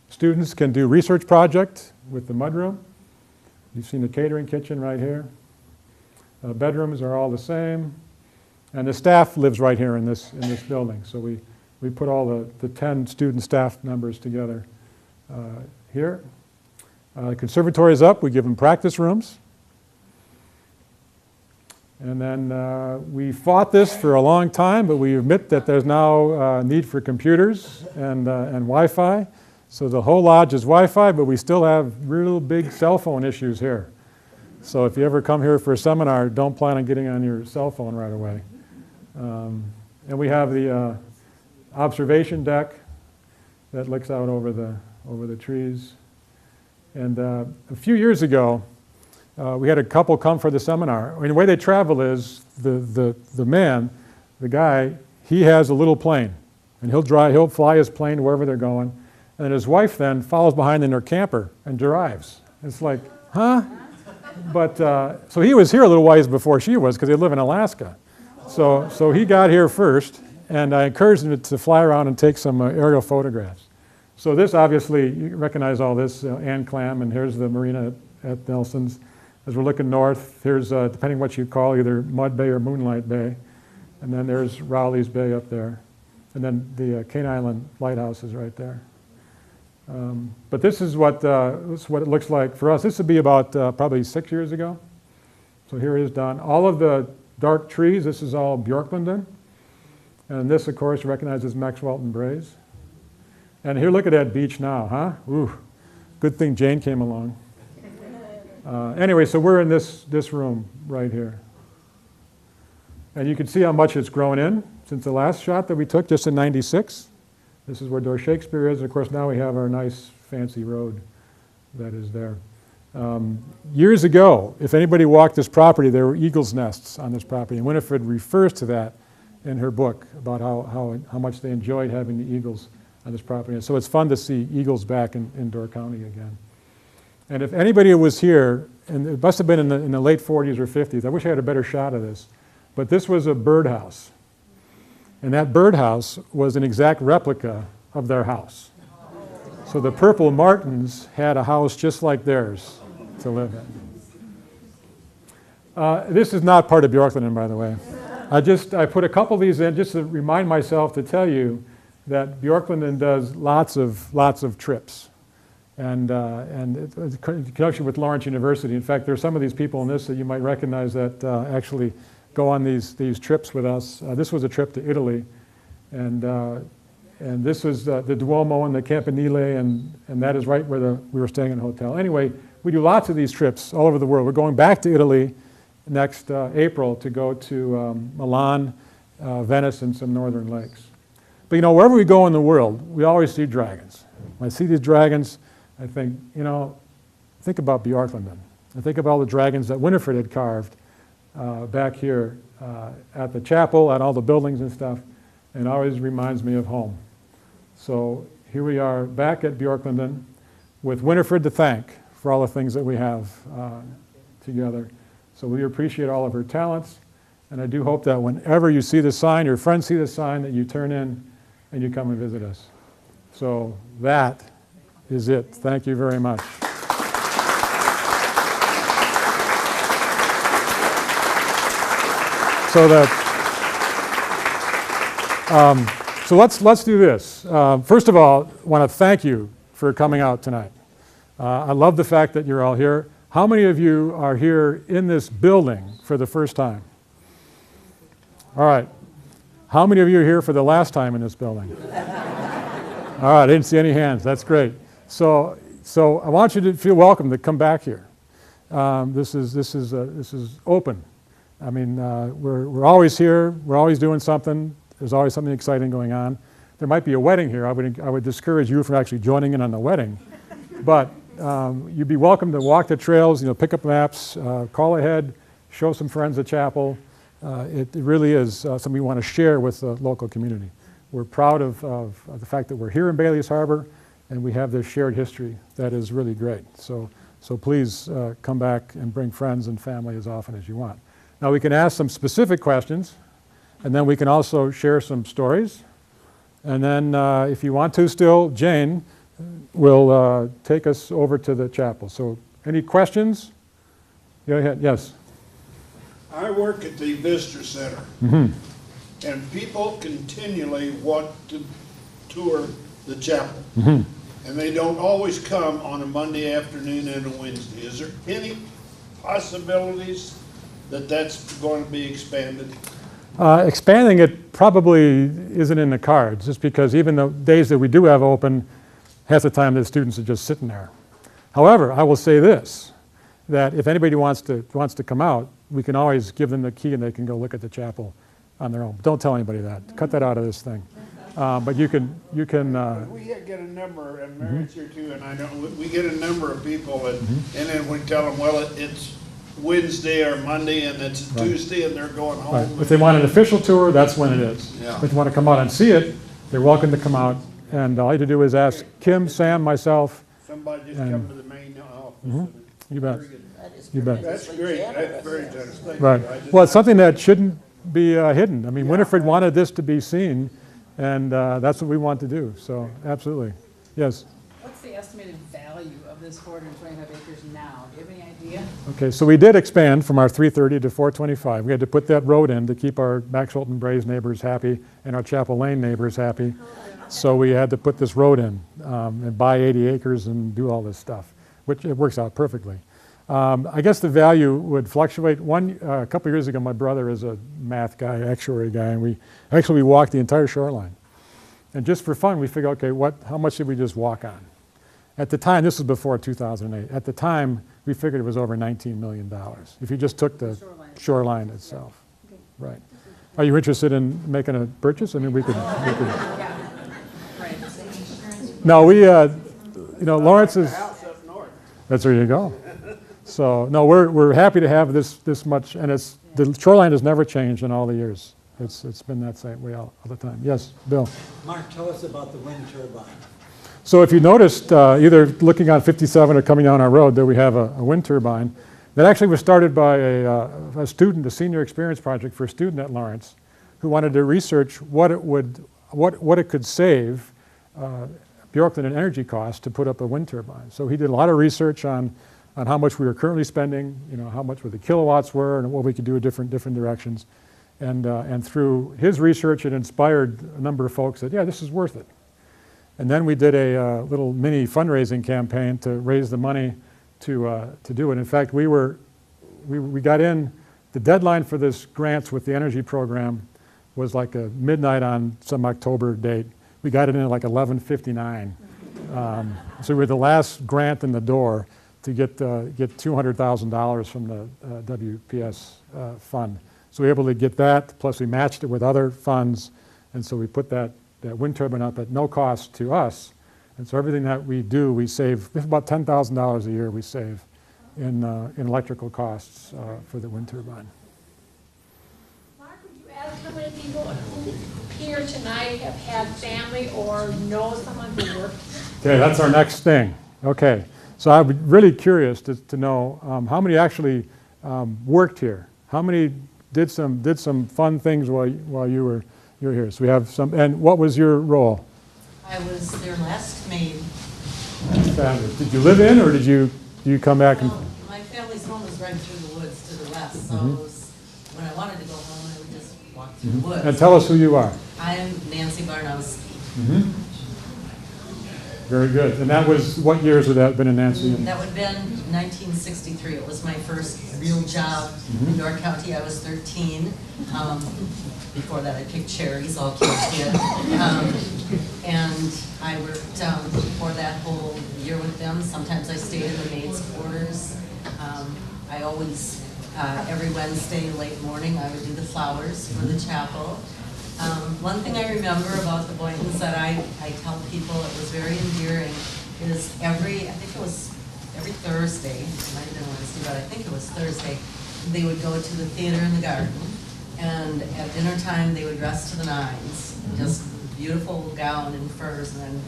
Students can do research project with the mudroom. You've seen the catering kitchen right here. Bedrooms are all the same. And the staff lives right here in this building. So we put all the 10 student staff members together here. The conservatory is up. We give them practice rooms. And then we fought this for a long time, but we admit that there's now a need for computers and Wi-Fi. So the whole lodge is Wi-Fi, but we still have real big cell phone issues here. So if you ever come here for a seminar, don't plan on getting on your cell phone right away. And we have the observation deck that looks out over the trees. And a few years ago, we had a couple come for the seminar. I mean, the way they travel is the guy, he has a little plane, and he'll fly his plane wherever they're going, and then his wife then follows behind in her camper and drives. It's like, huh? But so he was here a little while before she was, because they live in Alaska. So he got here first, and I encouraged him to fly around and take some aerial photographs. So this, obviously, you recognize all this, Ann Clam, and here's the marina at Nelson's. As we're looking north, here's, depending what you call, either Mud Bay or Moonlight Bay. And then there's Rowley's Bay up there. And then the Cane Island Lighthouse is right there. But this is what it looks like for us. This would be about probably 6 years ago. So here it is done. All of the dark trees, this is all Bjorklunden. And this, of course, recognizes Maxwellton Braes. And here, look at that beach now, huh? Ooh, good thing Jane came along. Anyway, so we're in this room right here. And you can see how much it's grown in since the last shot that we took just in '96. This is where Door Shakespeare is. Of course, now we have our nice fancy road that is there. Years ago, if anybody walked this property, there were eagles' nests on this property. And Winifred refers to that in her book about how much they enjoyed having the eagles on this property. And so it's fun to see eagles back in Door County again. And if anybody was here, and it must have been in the late 40s or 50s, I wish I had a better shot of this, but this was a birdhouse. And that birdhouse was an exact replica of their house. So the Purple Martins had a house just like theirs to live in. This is not part of Bjorklunden, by the way. I put a couple of these in just to remind myself to tell you that Bjorklunden does lots of trips. And in connection with Lawrence University. In fact, there are some of these people in this that you might recognize that actually go on these trips with us. This was a trip to Italy, and this was the Duomo and the Campanile, and that is right where we were staying in a hotel. Anyway, we do lots of these trips all over the world. We're going back to Italy next April to go to Milan, Venice, and some northern lakes. But wherever we go in the world, we always see dragons. When I see these dragons, I think, think about Bjorklunden. I think about all the dragons that Winifred had carved back here at the chapel, at all the buildings and stuff, and it always reminds me of home. So here we are back at Bjorklunden with Winifred to thank for all the things that we have together. So we appreciate all of her talents, and I do hope that whenever you see the sign, your friends see the sign, that you turn in and you come and visit us. So that is it. Thank you very much. So let's do this. First of all, I want to thank you for coming out tonight. I love the fact that you're all here. How many of you are here in this building for the first time? All right. How many of you are here for the last time in this building? All right, I didn't see any hands. That's great. So I want you to feel welcome to come back here. This is open. I mean, we're always here. We're always doing something. There's always something exciting going on. There might be a wedding here. I would discourage you from actually joining in on the wedding. But you'd be welcome to walk the trails. Pick up maps, call ahead, show some friends at chapel. It really is something we want to share with the local community. We're proud of the fact that we're here in Bailey's Harbor, and we have this shared history that is really great. So please come back and bring friends and family as often as you want. Now we can ask some specific questions, and then we can also share some stories. And then if you want to still, Jane will take us over to the chapel. So any questions? Go ahead. Yes. I work at the Visitor Center. Mm-hmm. And people continually want to tour the chapel. Mm-hmm. And they don't always come on a Monday afternoon and a Wednesday. Is there any possibilities that that's going to be expanded? Expanding it probably isn't in the cards, just because even the days that we do have open, half the time the students are just sitting there. However, I will say this, that if anybody wants to come out, we can always give them the key and they can go look at the chapel on their own. Don't tell anybody that. Cut that out of this thing. But you can, We get a number, and Mary's here too, and I know, we get a number of people, and then we tell them, well, it's Wednesday or Monday, and it's Right. Tuesday, and they're going home. right. If they want an official tour, that's when it is. Yeah. If they want to come out and see it, they're welcome to come out. And all you have to do is ask Kim, Sam, myself. Somebody just And- come to the main office. You bet. Very good. You bet. That's great, that's very generous, thank you. Right. I just- Well, it's something that shouldn't be hidden. I mean, Winifred wanted this to be seen, and that's what we want to do. So, absolutely. Yes. What's the estimated value of this 425 acres now? Do you have any idea? Okay, so we did expand from our 330 to 425. We had to put that road in to keep our Max Holton Braes neighbors happy and our Chapel Lane neighbors happy. So we had to put this road in and buy 80 acres and do all this stuff, which it works out perfectly. I guess the value would fluctuate. A couple of years ago, my brother is a math guy, actuary guy, and we walked the entire shoreline. And just for fun, we figured, okay, how much did we just walk on? At the time, this was before 2008. At the time, we figured it was over $19 million if you just took the shoreline itself. Right. Are you interested in making a purchase? I mean, we could. No, Lawrence is. House up north. That's where you go. So no, we're happy to have this much, and the shoreline has never changed in all the years. It's been that same way all the time. Yes, Bill. Mark, tell us about the wind turbine. So if you noticed, either looking on 57 or coming down our road, there we have a wind turbine that actually was started by a student, a senior experience project for a student at Lawrence, who wanted to research what it could save Bjorklunden in energy costs to put up a wind turbine. So he did a lot of research on how much we were currently spending, how much the kilowatts were, and what we could do in different directions. And through his research, it inspired a number of folks that, yeah, this is worth it. And then we did a little mini fundraising campaign to raise the money to do it. In fact, we got in, the deadline for this grants with the energy program was like a midnight on some October date. We got it in at like 11:59. So we were the last grant in the door to get $200,000 from the WPS fund. So we were able to get that, plus we matched it with other funds, and so we put that wind turbine up at no cost to us. And so everything that we do, we save, it's about $10,000 a year we save in electrical costs for the wind turbine. Mark, would you ask how many people here tonight have had family or know someone who works? Okay, that's our next thing. Okay, so I'm really curious to know how many actually worked here. How many did some fun things while you were here? So we have some. And what was your role? I was their last maid. Fabulous. Did you live in, or did you come back and? Well, my family's home was right through the woods to the west, so it was, when I wanted to go home, I would just walk through the woods. And tell us who you are. I'm Nancy Barnowski. Very good. And that was, what years would that have been in Nancy? That would have been 1963. It was my first real job in York County. I was 13. Before that, I picked cherries, all kids did. And I worked for that whole year with them. Sometimes I stayed in the maids' quarters. I always, every Wednesday late morning, I would do the flowers for the chapel. One thing I remember about the Boyntons that I tell people it was very endearing is I think it was every Thursday, it might have been Wednesday, but I think it was Thursday, they would go to the theater in the garden, and at dinner time they would dress to the nines, just beautiful gown and furs and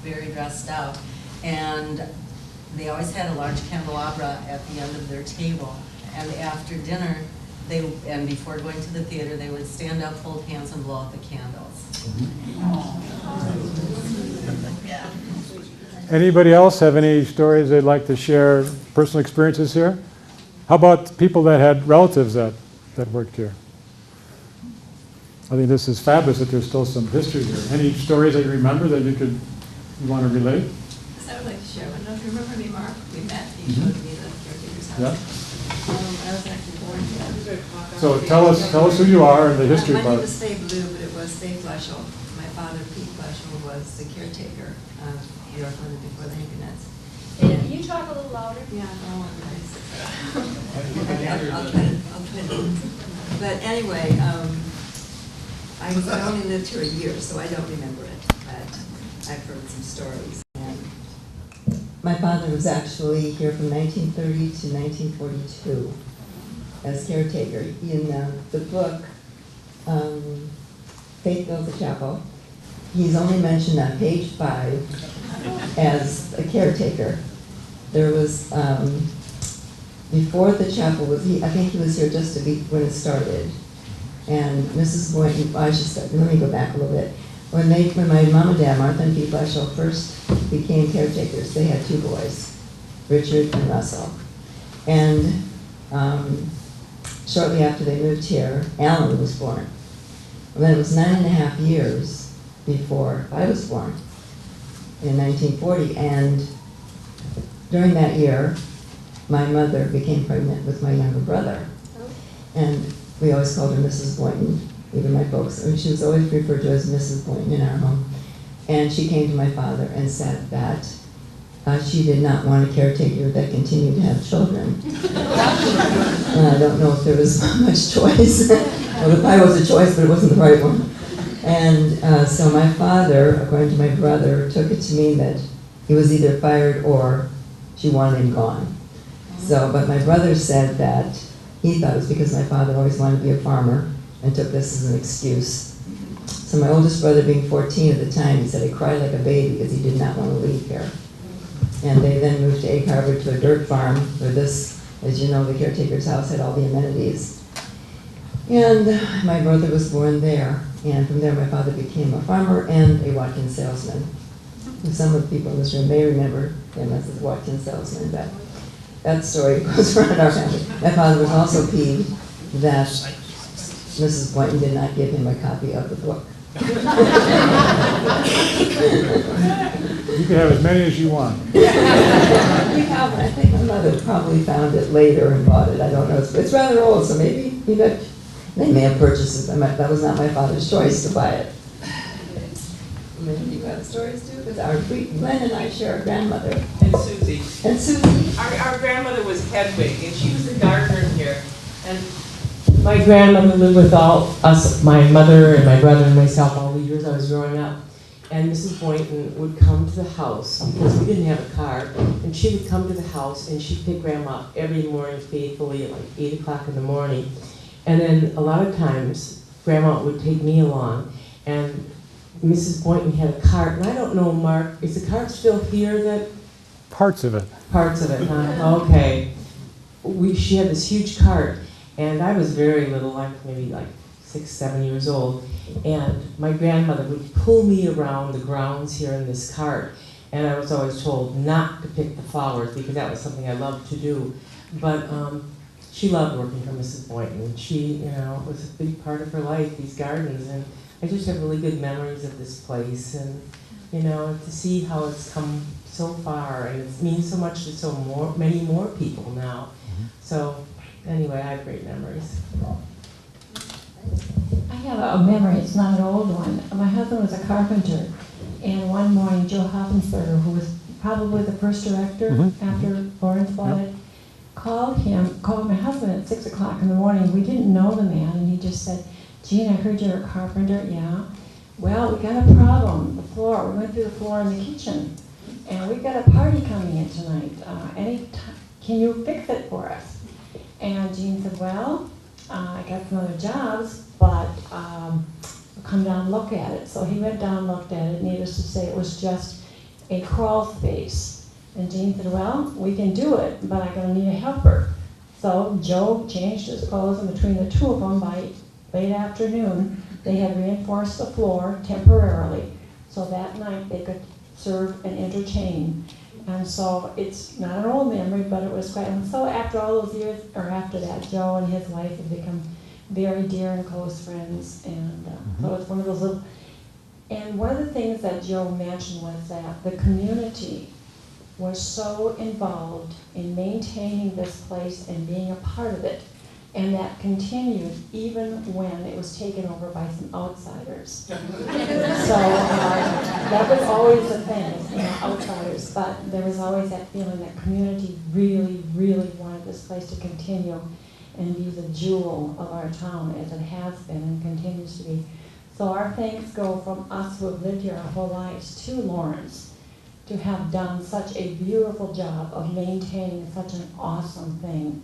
very dressed up. And they always had a large candelabra at the end of their table, and after dinner, and before going to the theater, they would stand up, hold hands, and blow out the candles. Anybody else have any stories they'd like to share, personal experiences here? How about people that had relatives that worked here? I think this is fabulous that there's still some history here. Any stories that you remember that you want to relate? I would like to share one. Don't you remember me, Mark? We met. He showed me the caretaker's house. Yeah. I was actually born here. So tell us who you are and the history My part. name is Faye Blue, but it was Faye Fleschel. My father, Pete Fleschel, was the caretaker of Bjorklunden before the Hinkenets. Can you talk a little louder? Yeah, no, I'll try to. But anyway, I only lived here a year, so I don't remember it, but I've heard some stories. And my father was actually here from 1930 to 1942 as caretaker. In the book, Faith Builds a Chapel, he's only mentioned on page 5 as a caretaker. There was, before the chapel was, I think he was here just when it started. And Mrs. Boynton, I should start, let me go back a little bit. When my mom and dad, Martha and Pete Fleschel, first became caretakers, they had 2 boys, Richard and Russell. And shortly after they moved here, Alan was born. And then it was 9.5 years before I was born, in 1940. And during that year, my mother became pregnant with my younger brother. And we always called her Mrs. Boynton, even my folks. And she was always referred to as Mrs. Boynton in our home. And she came to my father and said that she did not want a caretaker that continued to have children. And I don't know if there was much choice. Well, there probably was a choice, but it wasn't the right one. And so my father, according to my brother, took it to mean that he was either fired or she wanted him gone. So, but my brother said that he thought it was because my father always wanted to be a farmer and took this as an excuse. So my oldest brother, being 14 at the time, he said he cried like a baby because he did not want to leave here. And they then moved to Egg Harbor to a dirt farm where this, as you know, the caretaker's house had all the amenities. And my brother was born there. And from there my father became a farmer and a Watkins salesman. And some of the people in this room may remember him as a Watkins salesman, but that story goes around our family. My father was also peeved that Mrs. Boynton did not give him a copy of the book. You can have as many as you want. I think my mother probably found it later and bought it. I don't know. It's rather old, so maybe they may have purchased it. That was not my father's choice to buy it. Maybe you got stories too? Because Glenn and I share a grandmother. And Susie. And Susie. Our grandmother was Hedwig, and she was a gardener here. And my grandmother lived with all us, my mother and my brother and myself, all the years I was growing up. And Mrs. Boynton would come to the house, because we didn't have a car, and she would come to the house and she'd pick Grandma up every morning faithfully at like 8 o'clock in the morning. And then a lot of times, Grandma would take me along, and Mrs. Boynton had a cart, and I don't know, Mark, is the cart still here that? Parts of it. Parts of it, huh? Okay. She had this huge cart, and I was very little, maybe like 6, 7 years old, and my grandmother would pull me around the grounds here in this cart, and I was always told not to pick the flowers because that was something I loved to do. But she loved working for Mrs. Boynton. She, it was a big part of her life, these gardens, and I just have really good memories of this place, and to see how it's come so far, and it means so much to many more people now. So anyway, I have great memories. I have a memory, it's not an old one. My husband was a carpenter, and one morning Joe Hoffensberger, who was probably the first director after Lawrence flooded, called my husband at 6 o'clock in the morning. We didn't know the man, and he just said, "Gene, I heard you're a carpenter." "Yeah." "Well, we got a problem, the floor. We went through the floor in the kitchen, and we've got a party coming in tonight. Can you fix it for us?" And Gene said, "Well, I got some other jobs, but I'll come down and look at it." So he went down and looked at it. Needless to say, it was just a crawl space. And Gene said, "Well, we can do it, but I'm going to need a helper." So Joe changed his clothes, and between the two of them, by late afternoon, they had reinforced the floor temporarily, so that night they could serve and entertain. And so it's not an old memory, but it was quite. And so after all those years, or after that, Joe and his wife had become very dear and close friends, and so it's one of those little. And one of the things that Joe mentioned was that the community was so involved in maintaining this place and being a part of it, and that continued even when it was taken over by some outsiders. So that was always the thing, outsiders, but there was always that feeling that community really, really wanted this place to continue and be the jewel of our town as it has been and continues to be. So our thanks go from us who have lived here our whole lives to Lawrence to have done such a beautiful job of maintaining such an awesome thing.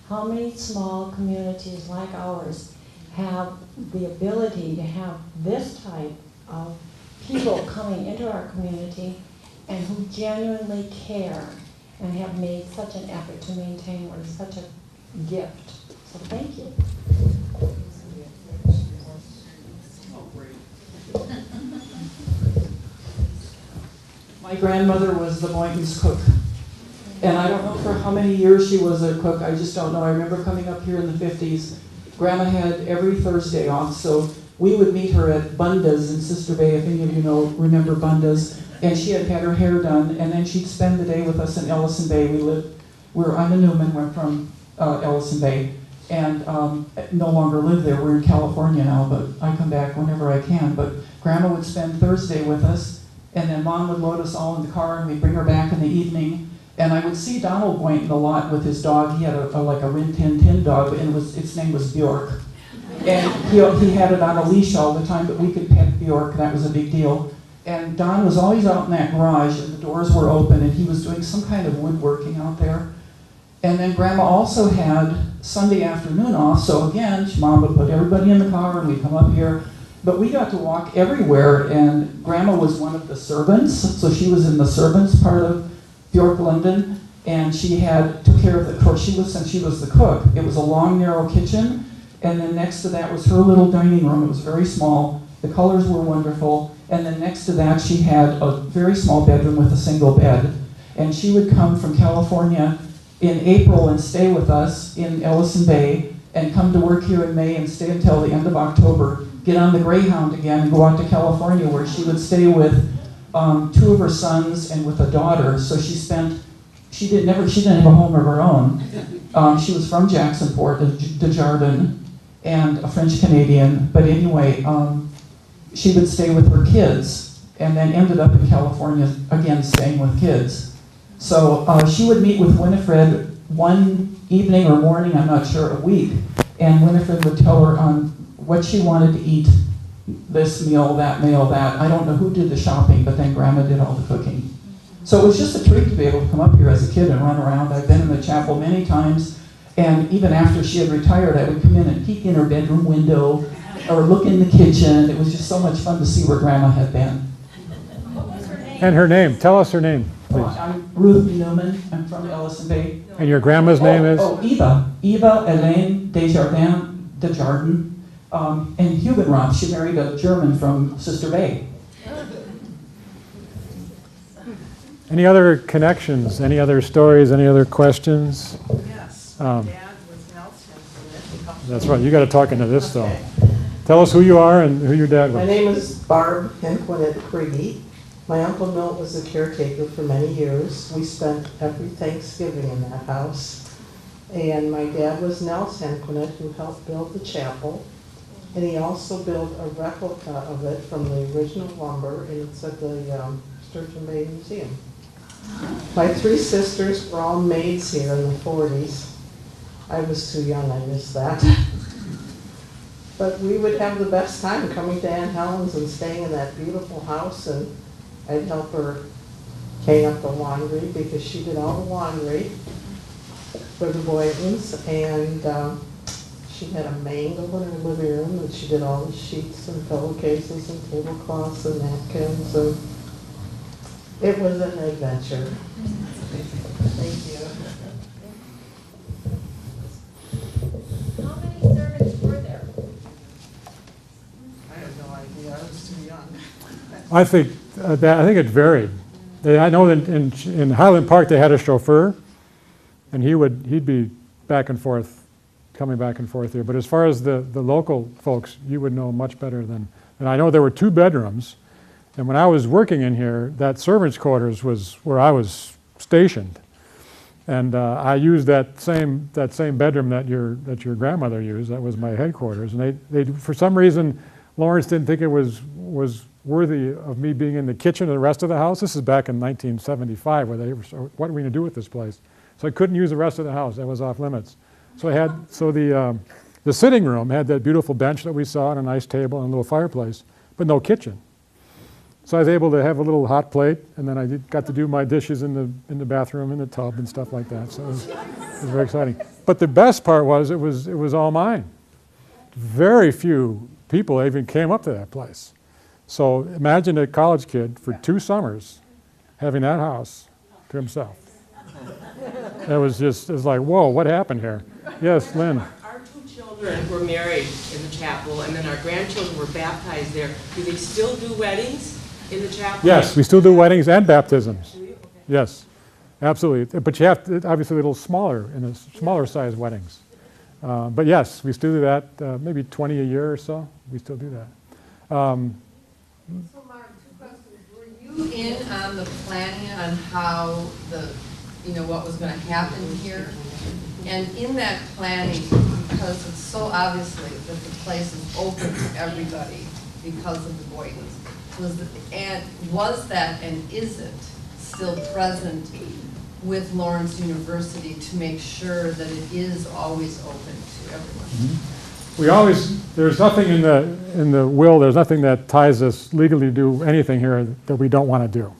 How many small communities like ours have the ability to have this type of people coming into our community and who genuinely care and have made such an effort to maintain what is such a gift. So thank you. My grandmother was the Boynton's cook. And I don't know for how many years she was a cook, I just don't know. I remember coming up here in the 50s. Grandma had every Thursday off, so we would meet her at Bunda's in Sister Bay, if any of you remember Bunda's. And she had her hair done, and then she'd spend the day with us in Ellison Bay. I'm a Newman, we're from Ellison Bay, and no longer live there. We're in California now, but I come back whenever I can. But Grandma would spend Thursday with us, and then Mom would load us all in the car, and we'd bring her back in the evening. And I would see Donald Boynton a lot with his dog. He had like a Rin Tin Tin dog, and its name was Bjork. And he had it on a leash all the time, but we could pet Bjork, that was a big deal. And Don was always out in that garage, and the doors were open, and he was doing some kind of woodworking out there. And then Grandma also had Sunday afternoon off, so again, Mom would put everybody in the car, and we'd come up here. But we got to walk everywhere, and Grandma was one of the servants, so she was in the servants part of Bjorklunden, and she took care of since she was the cook, it was a long, narrow kitchen, and then next to that was her little dining room. It was very small. The colors were wonderful. And then next to that, she had a very small bedroom with a single bed. And she would come from California in April and stay with us in Ellison Bay and come to work here in May and stay until the end of October, get on the Greyhound again and go out to California, where she would stay with 2 of her sons and with a daughter. So she didn't have a home of her own. She was from Jacksonport, Desjardins, and a French Canadian. But anyway, she would stay with her kids, and then ended up in California again, staying with kids. So she would meet with Winifred one evening or morning, I'm not sure, a week, and Winifred would tell her what she wanted to eat, this meal, that meal, that. I don't know who did the shopping, but then Grandma did all the cooking. So it was just a treat to be able to come up here as a kid and run around. I've been in the chapel many times, and even after she had retired, I would come in and peek in her bedroom window or look in the kitchen. It was just so much fun to see where Grandma had been. What was her name? And her name. Tell us her name, please. I'm Ruth Newman. I'm from Ellison Bay. And your grandma's name is? Eva. Eva Elaine Desjardins. And Hugenroth. She married a German from Sister Bay. Any other connections? Any other stories? Any other questions? Yes, my dad was Nelson. That's right. You got to talk into this, though. Tell us who you are and who your dad was. My name is Barb Henquinette Craigie. My Uncle Milt was the caretaker for many years. We spent every Thanksgiving in that house. And my dad was Nels Henquinette, who helped build the chapel. And he also built a replica of it from the original lumber, and it's at the Sturgeon Bay Museum. My 3 sisters were all maids here in the 40s. I was too young, I missed that. But we would have the best time coming to Aunt Helen's and staying in that beautiful house, and I'd help her hang up the laundry because she did all the laundry for the Boytons, and she had a mangle in her living room, and she did all the sheets and pillowcases and tablecloths and napkins, and it was an adventure. Thank you. How many servants were there? I have no idea, I was too young. I think it varied. I know that in Highland Park they had a chauffeur, and he'd be back and forth, coming back and forth here. But as far as the local folks, you would know much better than. And I know there were 2 bedrooms, and when I was working in here, that servants' quarters was where I was stationed, and I used that same bedroom that your grandmother used. That was my headquarters, and they for some reason, Lawrence didn't think it was worthy of me being in the kitchen of the rest of the house. This is back in 1975, where they were, what are we going to do with this place? So I couldn't use the rest of the house. That was off limits. So The sitting room had that beautiful bench that we saw and a nice table and a little fireplace, but no kitchen. So I was able to have a little hot plate, and then I got to do my dishes in the bathroom, in the tub, and stuff like that. So it was very exciting. But the best part was it was all mine. Very few people even came up to that place. So imagine a college kid for 2 summers having that house to himself. It was like, whoa, what happened here? Yes, Lynn. Our 2 children were married in the chapel, and then our grandchildren were baptized there. Do they still do weddings in the chapel? Yes, we still do weddings and baptisms. Yes, absolutely. But you have to, obviously a little smaller, in the smaller size weddings. But yes, we still do that, maybe 20 a year or so. We still do that. So Mark, 2 questions. Were you in on the planning on how what was going to happen here? And in that planning, because it's so obviously that the place is open to everybody because of the Boydens, was that and is it still present with Lawrence University to make sure that it is always open to everyone? Mm-hmm. There's nothing in the will, there's nothing that ties us legally to do anything here that we don't want to do.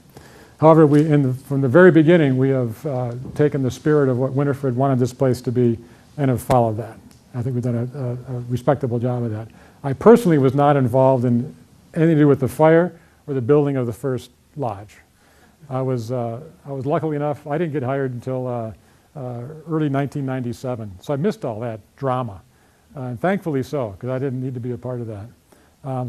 However, from the very beginning, we have taken the spirit of what Winifred wanted this place to be and have followed that. I think we've done a respectable job of that. I personally was not involved in anything to do with the fire or the building of the first lodge. I was luckily enough, I didn't get hired until early 1997, so I missed all that drama, and thankfully so, because I didn't need to be a part of that.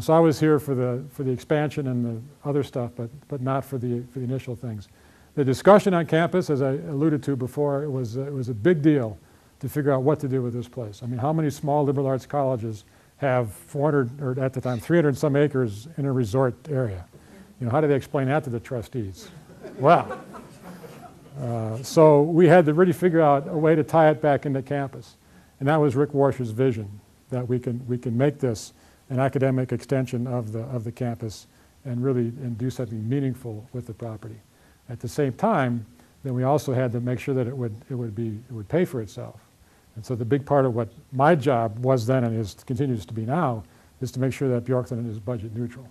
So I was here for the expansion and the other stuff, but not for the initial things. The discussion on campus, as I alluded to before, it was a big deal to figure out what to do with this place. I mean, how many small liberal arts colleges have 400, or at the time 300 and some acres in a resort area? How do they explain that to the trustees? Wow. So we had to really figure out a way to tie it back into campus, and that was Rick Warsher's vision, that we can make this an academic extension of the campus and really do something meaningful with the property. At the same time, then we also had to make sure that it would pay for itself. And so the big part of what my job was then and continues to be now is to make sure that Bjorklunden is budget neutral.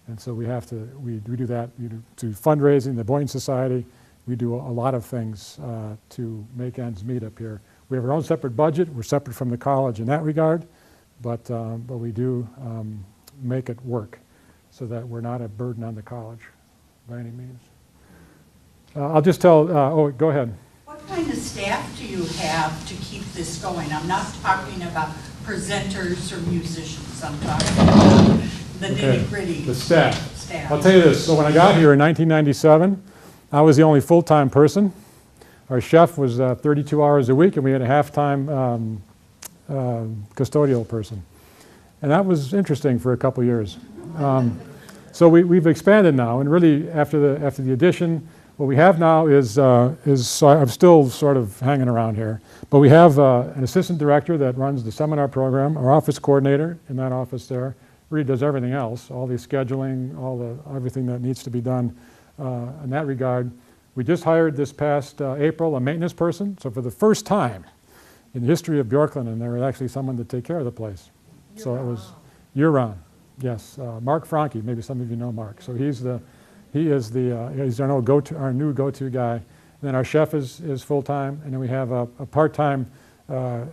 And so we do that through fundraising, the Boyden Society. We do a lot of things to make ends meet up here. We have our own separate budget. We're separate from the college in that regard. But we do make it work so that we're not a burden on the college by any means. I'll just tell, go ahead. What kind of staff do you have to keep this going? I'm not talking about presenters or musicians. I'm talking about the nitty-gritty. The staff. I'll tell you this. So when I got here in 1997, I was the only full-time person. Our chef was 32 hours a week, and we had a half-time custodial person. And that was interesting for a couple years. So we've expanded now, and really after the addition, what we have now is so I'm still sort of hanging around here, but we have an assistant director that runs the seminar program, our office coordinator in that office there, really does everything else, all the scheduling, everything that needs to be done in that regard. We just hired this past April a maintenance person, so for the first time in the history of Bjorklunden, there was actually someone to take care of the place. So it was year-round, yes. Mark Franke, maybe some of you know Mark. So he's our new go-to guy. And then our chef is full-time, and then we have a part-time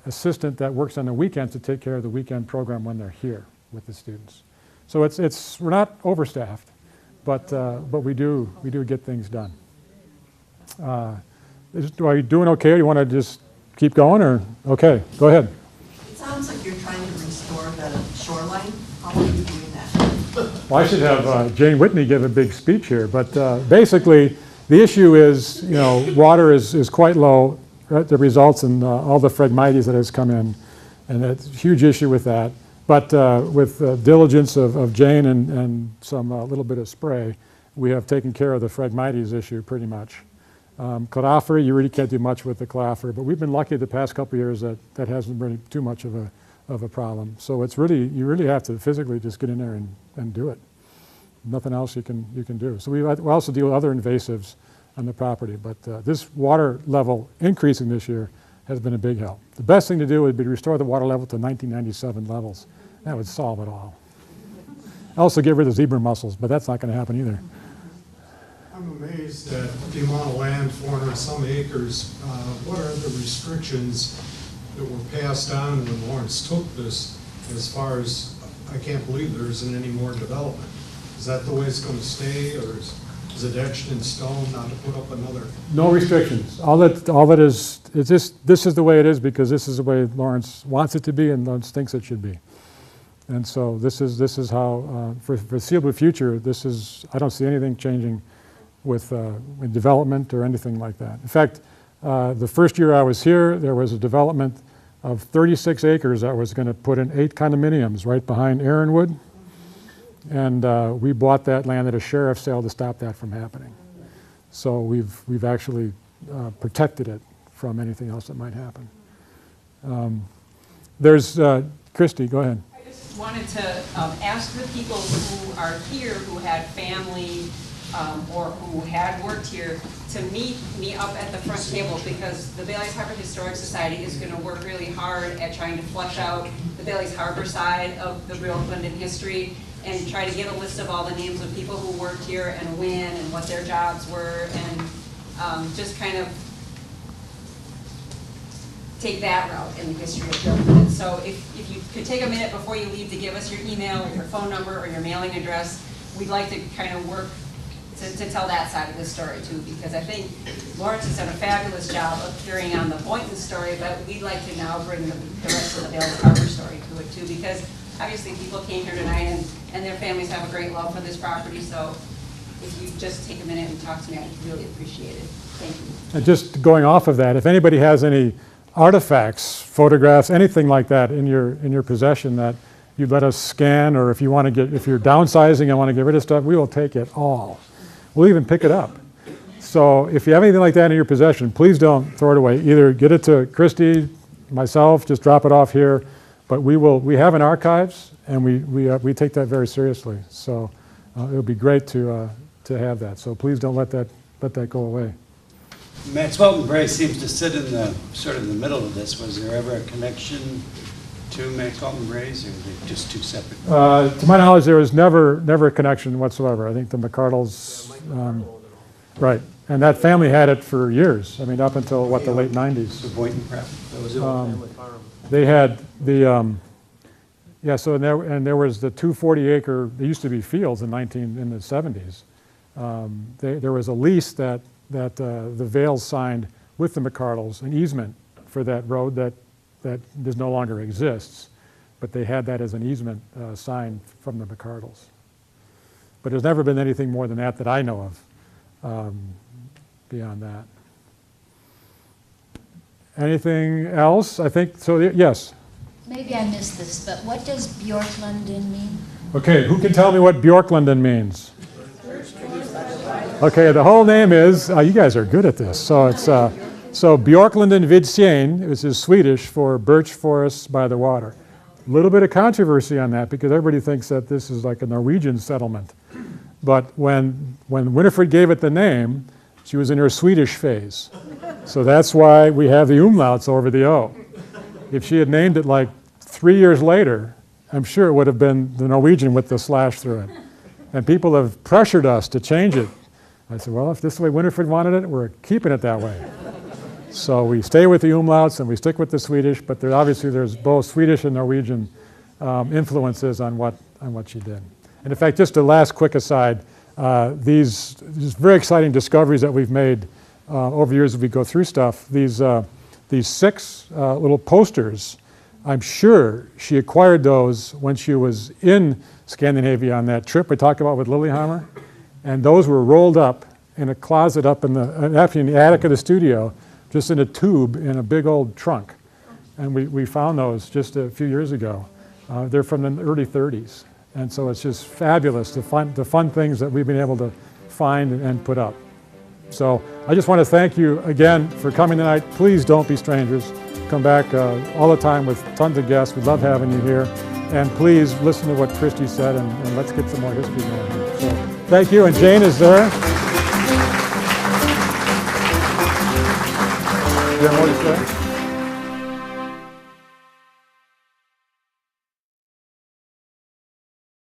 assistant that works on the weekends to take care of the weekend program when they're here with the students. So we're not overstaffed, but we do get things done. Are you doing okay, or do you want to just keep going, or okay, go ahead. It sounds like you're trying to restore the shoreline. How are you doing that? Well, I should have Jane Whitney give a big speech here, but basically the issue is, water is quite low. Right? That results in all the phragmites that has come in, and it's a huge issue with that. But with diligence of Jane and some little bit of spray, we have taken care of the phragmites issue pretty much. Clorapher, you really can't do much with the clorapher, but we've been lucky the past couple of years that hasn't been too much of a problem. So you really have to physically just get in there and do it. Nothing else you can do. So we also deal with other invasives on the property, but this water level increasing this year has been a big help. The best thing to do would be to restore the water level to 1997 levels. That would solve it all. Also get rid of zebra mussels, but that's not going to happen either. I'm amazed at the amount of land, 400 some acres. What are the restrictions that were passed on when Lawrence took this, as far as, I can't believe there isn't any more development? Is that the way it's going to stay, or is it etched in stone not to put up another? No restrictions. All that is, it's just, this is the way it is because this is the way Lawrence wants it to be and Lawrence thinks it should be. And so this is how, for the foreseeable future, I don't see anything changing with development or anything like that. In fact, the first year I was here, there was a development of 36 acres that was going to put in 8 condominiums right behind Aaronwood. And we bought that land at a sheriff's sale to stop that from happening. So we've actually protected it from anything else that might happen. There's, Christy, go ahead. I just wanted to ask the people who are here who had family or who had worked here to meet me up at the front table, because the Bailey's Harbor Historic Society is going to work really hard at trying to flesh out the Bailey's Harbor side of the Bjorklunden history and try to get a list of all the names of people who worked here and when and what their jobs were, and just kind of take that route in the history of Bjorklunden. So if you could take a minute before you leave to give us your email or your phone number or your mailing address, we'd like to kind of work to tell that side of the story too, because I think Lawrence has done a fabulous job of carrying on the Boynton story, but we'd like to now bring the rest of the Bailey's Harbor story to it too, because obviously people came here tonight and their families have a great love for this property, so if you just take a minute and talk to me, I'd really appreciate it. Thank you. And just going off of that, if anybody has any artifacts, photographs, anything like that in your possession that you'd let us scan, or if you want to get, if you're downsizing and want to get rid of stuff, we will take it all. We'll even pick it up. So if you have anything like that in your possession, please don't throw it away. Either get it to Christy, myself, just drop it off here. But we have an archives, and we take that very seriously. So it would be great to have that. So please don't let that go away. Maxwell and Bray seems to sit in the sort of the middle of this. Was there ever a connection to Maxwell and Bray's, or were they just two separate? To my knowledge, there was never a connection whatsoever. I think the McCardles, right, and that family had it for years. I mean, up until the late '90s. The Boynton property. That was the old family farm. They had the yeah. So there was the 240-acre. There used to be fields in the 70s. There was a lease that the Vales signed with the McCardles, an easement for that road that no longer exists, but they had that as an easement signed from the McCardles. But there's never been anything more than that I know of beyond that. Anything else? I think so. Yes. Maybe I missed this, but what does Bjorklunden mean? Okay, who can tell me what Bjorklunden means? Okay, the whole name is, you guys are good at this. So it's Bjorklunden vid Sjön, which is Swedish for birch forests by the water. A little bit of controversy on that because everybody thinks that this is like a Norwegian settlement. But when Winifred gave it the name, she was in her Swedish phase. So that's why we have the umlauts over the O. If she had named it like 3 years later, I'm sure it would have been the Norwegian with the slash through it. And people have pressured us to change it. I said, well, if this is the way Winifred wanted it, we're keeping it that way. So we stay with the umlauts and we stick with the Swedish, but obviously there's both Swedish and Norwegian influences on what she did. And in fact, just a last quick aside, these very exciting discoveries that we've made over the years as we go through stuff, these 6 little posters, I'm sure she acquired those when she was in Scandinavia on that trip we talked about with Lillehammer, and those were rolled up in a closet up actually in the attic of the studio, just in a tube in a big old trunk. And we found those just a few years ago. They're from the early 30s. And so it's just fabulous, the fun things that we've been able to find and put up. So I just want to thank you again for coming tonight. Please don't be strangers. Come back all the time with tons of guests. We love having you here. And please listen to what Christy said, and let's get some more history going here. So thank you, and Jane is there. You have more to say?